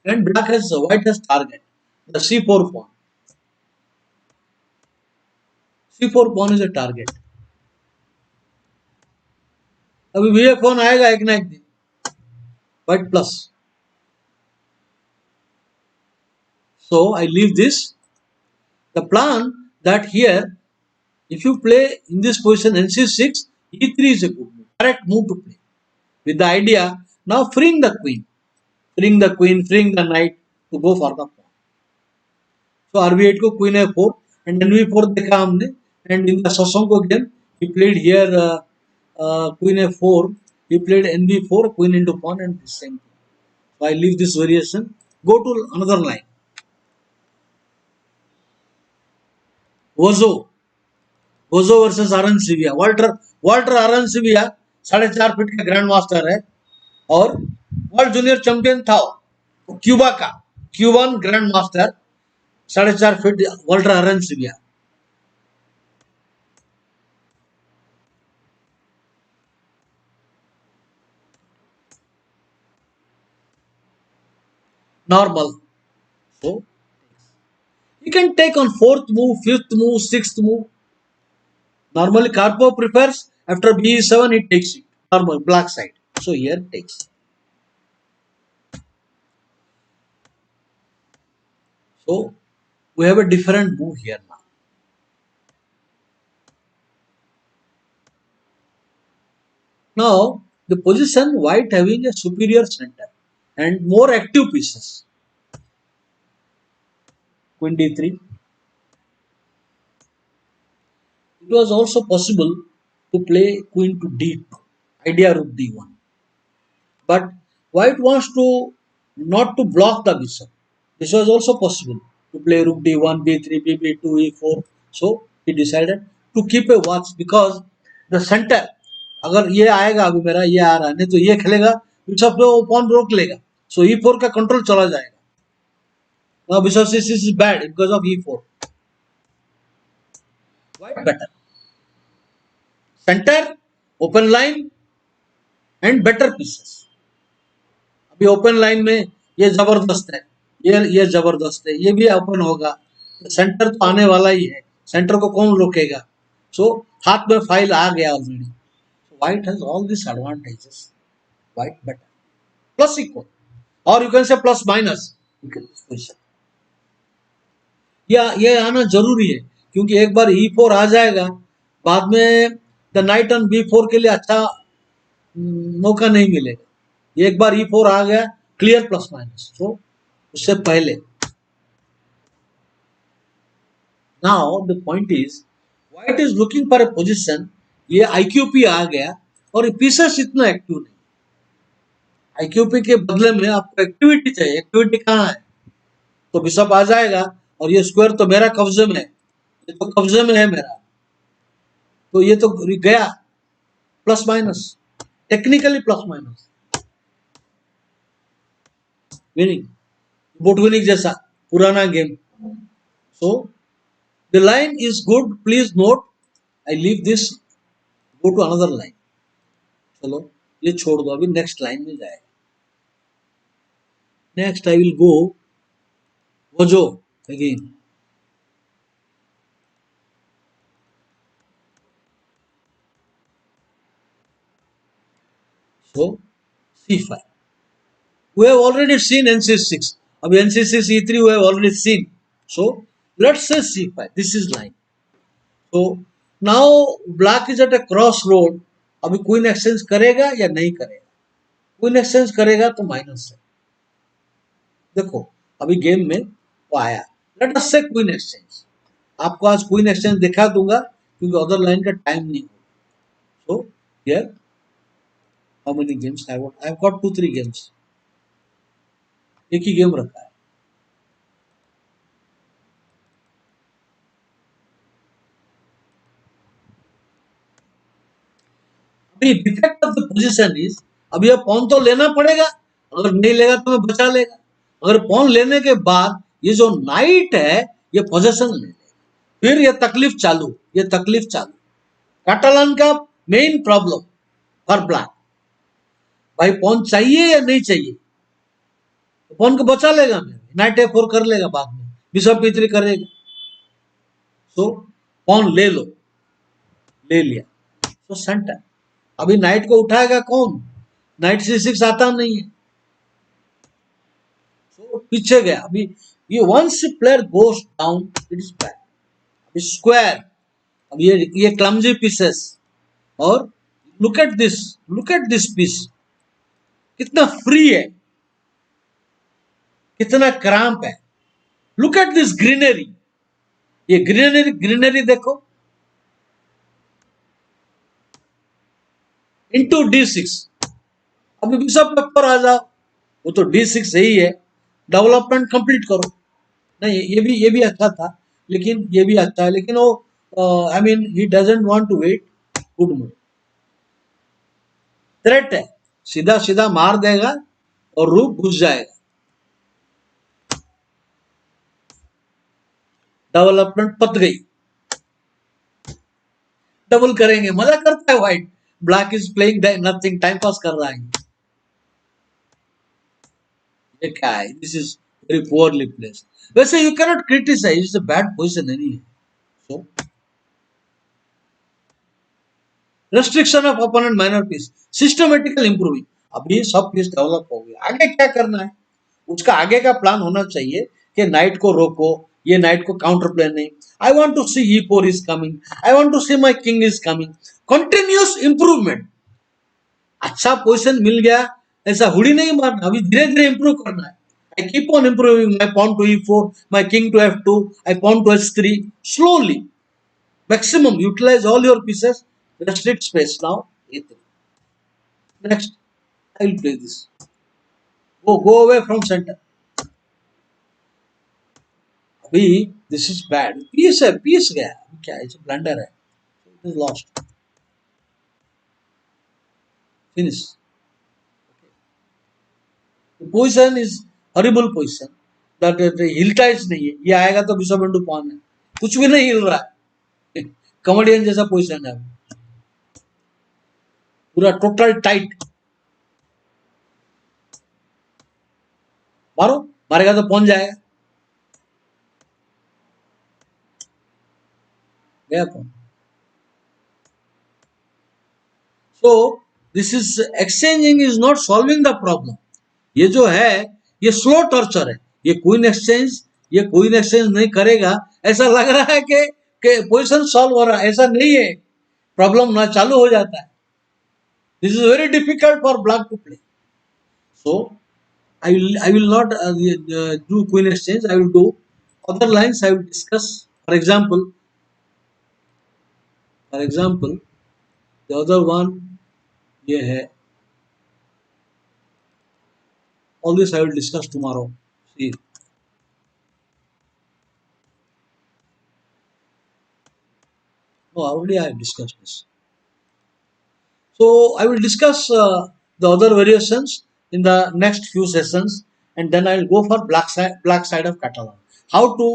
And black has white has target. The c4 pawn. c4 pawn is a target. अभी भी pawn आएगा एक ना एक दिन. White plus. So I leave this. The plan that here, if you play in this position nc6, e3 is a good move. Correct move to play. With the idea now freeing the queen, freeing the knight to go for the pawn. So RB8 को queen a4 and nb4 देखा हमने. And in the Sosonko game he played here queen a4 He played NB4, queen into pawn, and the same thing. So I leave this variation. Go to another line. Wozo. Wozo versus Arencibia. Walter Arencibia 4.5 feet का grand master है और world junior champion था Cuba का. Cuban grand master 4.5 feet Walter Arencibia. Normal. So you can take on fourth move, fifth move, sixth move. Normally Karpov prefers after b7 he takes it. Normal black side. So here takes. So we have a different move here now. Now the position white having a superior center and more active pieces. Queen d3. It was also possible to play queen to d2. Idea rook d1. But white wants to not to block the bishop. This was also possible to play rook d1, b3, bb2, e4. So he decided to keep a watch because the center अगर ये आएगा अभी मेरा ये आ रहा है नहीं तो ये खेलेगा बिशप पे वो पॉन रोक लेगा. So e4 का कंट्रोल चला जाएगा. Now bishop c6 is bad because of e4. White better. Center, open line and better pieces. अभी ओपन लाइन में ये जबरदस्त है, ये जबरदस्त है, ये भी ओपन होगा. सेंटर तो आने वाला ही है, सेंटर को कौन रोकेगा. सो हाथ में फाइल आ गया already. White has all this advantages. White better plus equal और you can say plus minus. ये आना जरूरी है क्योंकि एक बार e4 आ जाएगा बाद में द नाइट ऑन b4 के लिए अच्छा मौका नहीं मिलेगा. एक बार e4 आ गया क्लियर प्लस माइनस. तो उससे पहले now the point is white is looking for a position. ये आईक्यूपी आ गया और पीसेस इतना एक्टिव नहीं. आईक्यूपी के बदले में आपको एक्टिविटी चाहिए. एक्टिविटी कहाँ है तो बिशप आ जाएगा और ये स्क्वायर तो मेरा कब्जे में है, ये तो कब्जे में है मेरा, तो ये तो गया plus minus. Technically plus minus winning but winning जैसा पुराना game. So the line is good. Please note I leave this. Go to another line. चलो ये छोड़ दो, अभी नेक्स्ट लाइन में जाए. Next I will go Wozo again. So c5. We have already seen nc6. अभी nc6 e3 we have already seen. So let's say c5. This is line. So now black is at a crossroad. अभी queen exchange करेगा या नहीं करेगा. Queen exchange करेगा तो minus है. देखो अभी गेम में वो आया. लेट अस से क्वीन एक्सचेंज. आपको आज क्वीन एक्सचेंज दिखा दूंगा क्योंकि अदर लाइन का टाइम नहीं होगा. So here how many games I've got 2-3 games. एक ही गेम रखा है. अभी defect of the position is अभी ये पॉन तो लेना पड़ेगा. अगर नहीं लेगा तो मैं बचा लेगा. अगर पॉन लेने के बाद ये जो नाइट है ये पोजीशन ले लेगा. फिर ये तकलीफ चालू. कैटालान का मेन प्रॉब्लम फॉर ब्लैक. भाई पॉन चाहिए या नहीं चाहिए. तो पॉन को बचा लेगा. मैं नाइट a4 कर लेगा बाद में. बिशप b3 करेगा. सो पॉन ले लो. ले लिया. So centre. अभी नाइट को उठाएगा कौन. नाइट c6 आता नहीं है. सो पीछे गया. अभी ये once player goes down it is bad. अभी स्क्वायर. अब ये क्लमजी पीसेस. और लुक एट दिस पीस. कितना फ्री है, कितना क्रैम्प है. Look at this greenery. ये ग्रीनरी देखो. into d6. अभी बिशप पेपर आ जाओ, वो तो D6 सही है, डेवलपमेंट कंप्लीट करो। नहीं, ये भी अच्छा था, लेकिन ये भी अच्छा है, लेकिन वो I mean he doesn't want to wait. Good move, threat है, सीधा सीधा मार देगा और रूप घुस जाएगा। डेवलपमेंट पत गई, डबल करेंगे, मजा करता है white. Black is playing nothing, time pass कर रहा है। ये क्या है, this is very poorly placed. वैसे you cannot criticise, it's a bad position नहीं है। So restriction of opponent minor piece, systematical improving. अभी सब पीस डेवलप हो गया, आगे क्या करना है, उसका आगे का प्लान होना चाहिए कि नाइट को रोको, ये नाइट को काउंटर प्ले नहीं। I want to see E4 is coming, I want to see my king is coming. Continuous improvement. अच्छा पोजीशन मिल गया, ऐसा हुड़ी नहीं मारना, अभी धीरे धीरे इंप्रूव करना है। I keep on improving my pawn to E4, my king to F2, I pawn to H3, slowly, maximum utilize all your pieces, restrict space now A3. Next, I will play this, go away from center। अभी this is bad, piece है, piece गया, क्या है, blunder है, it is lost, finish. Position is horrible position, that हिलता is नहीं है, ये आएगा तो बिशप इनटू पॉन है, कुछ भी नहीं हिल रहा है, कॉमेडियन जैसा पोजीशन है, पूरा टोटल टाइट। मारो, मारेगा तो पहुंच जाएगा, गया पहुंच। सो this is exchanging is not solving the problem. ये जो है ये स्लो टॉर्चर है, ये क्वीन एक्सचेंज, ये क्वीन एक्सचेंज नहीं करेगा, ऐसा लग रहा है कि पोजीशन सॉल्व हो रहा है, ऐसा नहीं है, प्रॉब्लम ना चालू हो जाता है। This is very difficult for black to play. So I will not do queen exchange, I will do other lines, I will discuss। For example the other one ये है, all this I will discuss tomorrow। See, no, already I have discussed this, so I will discuss the other variations in the next few sessions, and then I will go for black side of Catalan, how to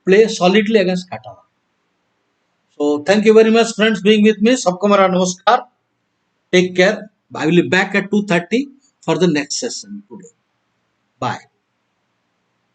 play solidly against Catalan। So thank you very much friends being with me, सबको मेरा नमस्कार, take care, I will be back at 2:30 for the next session today, bye।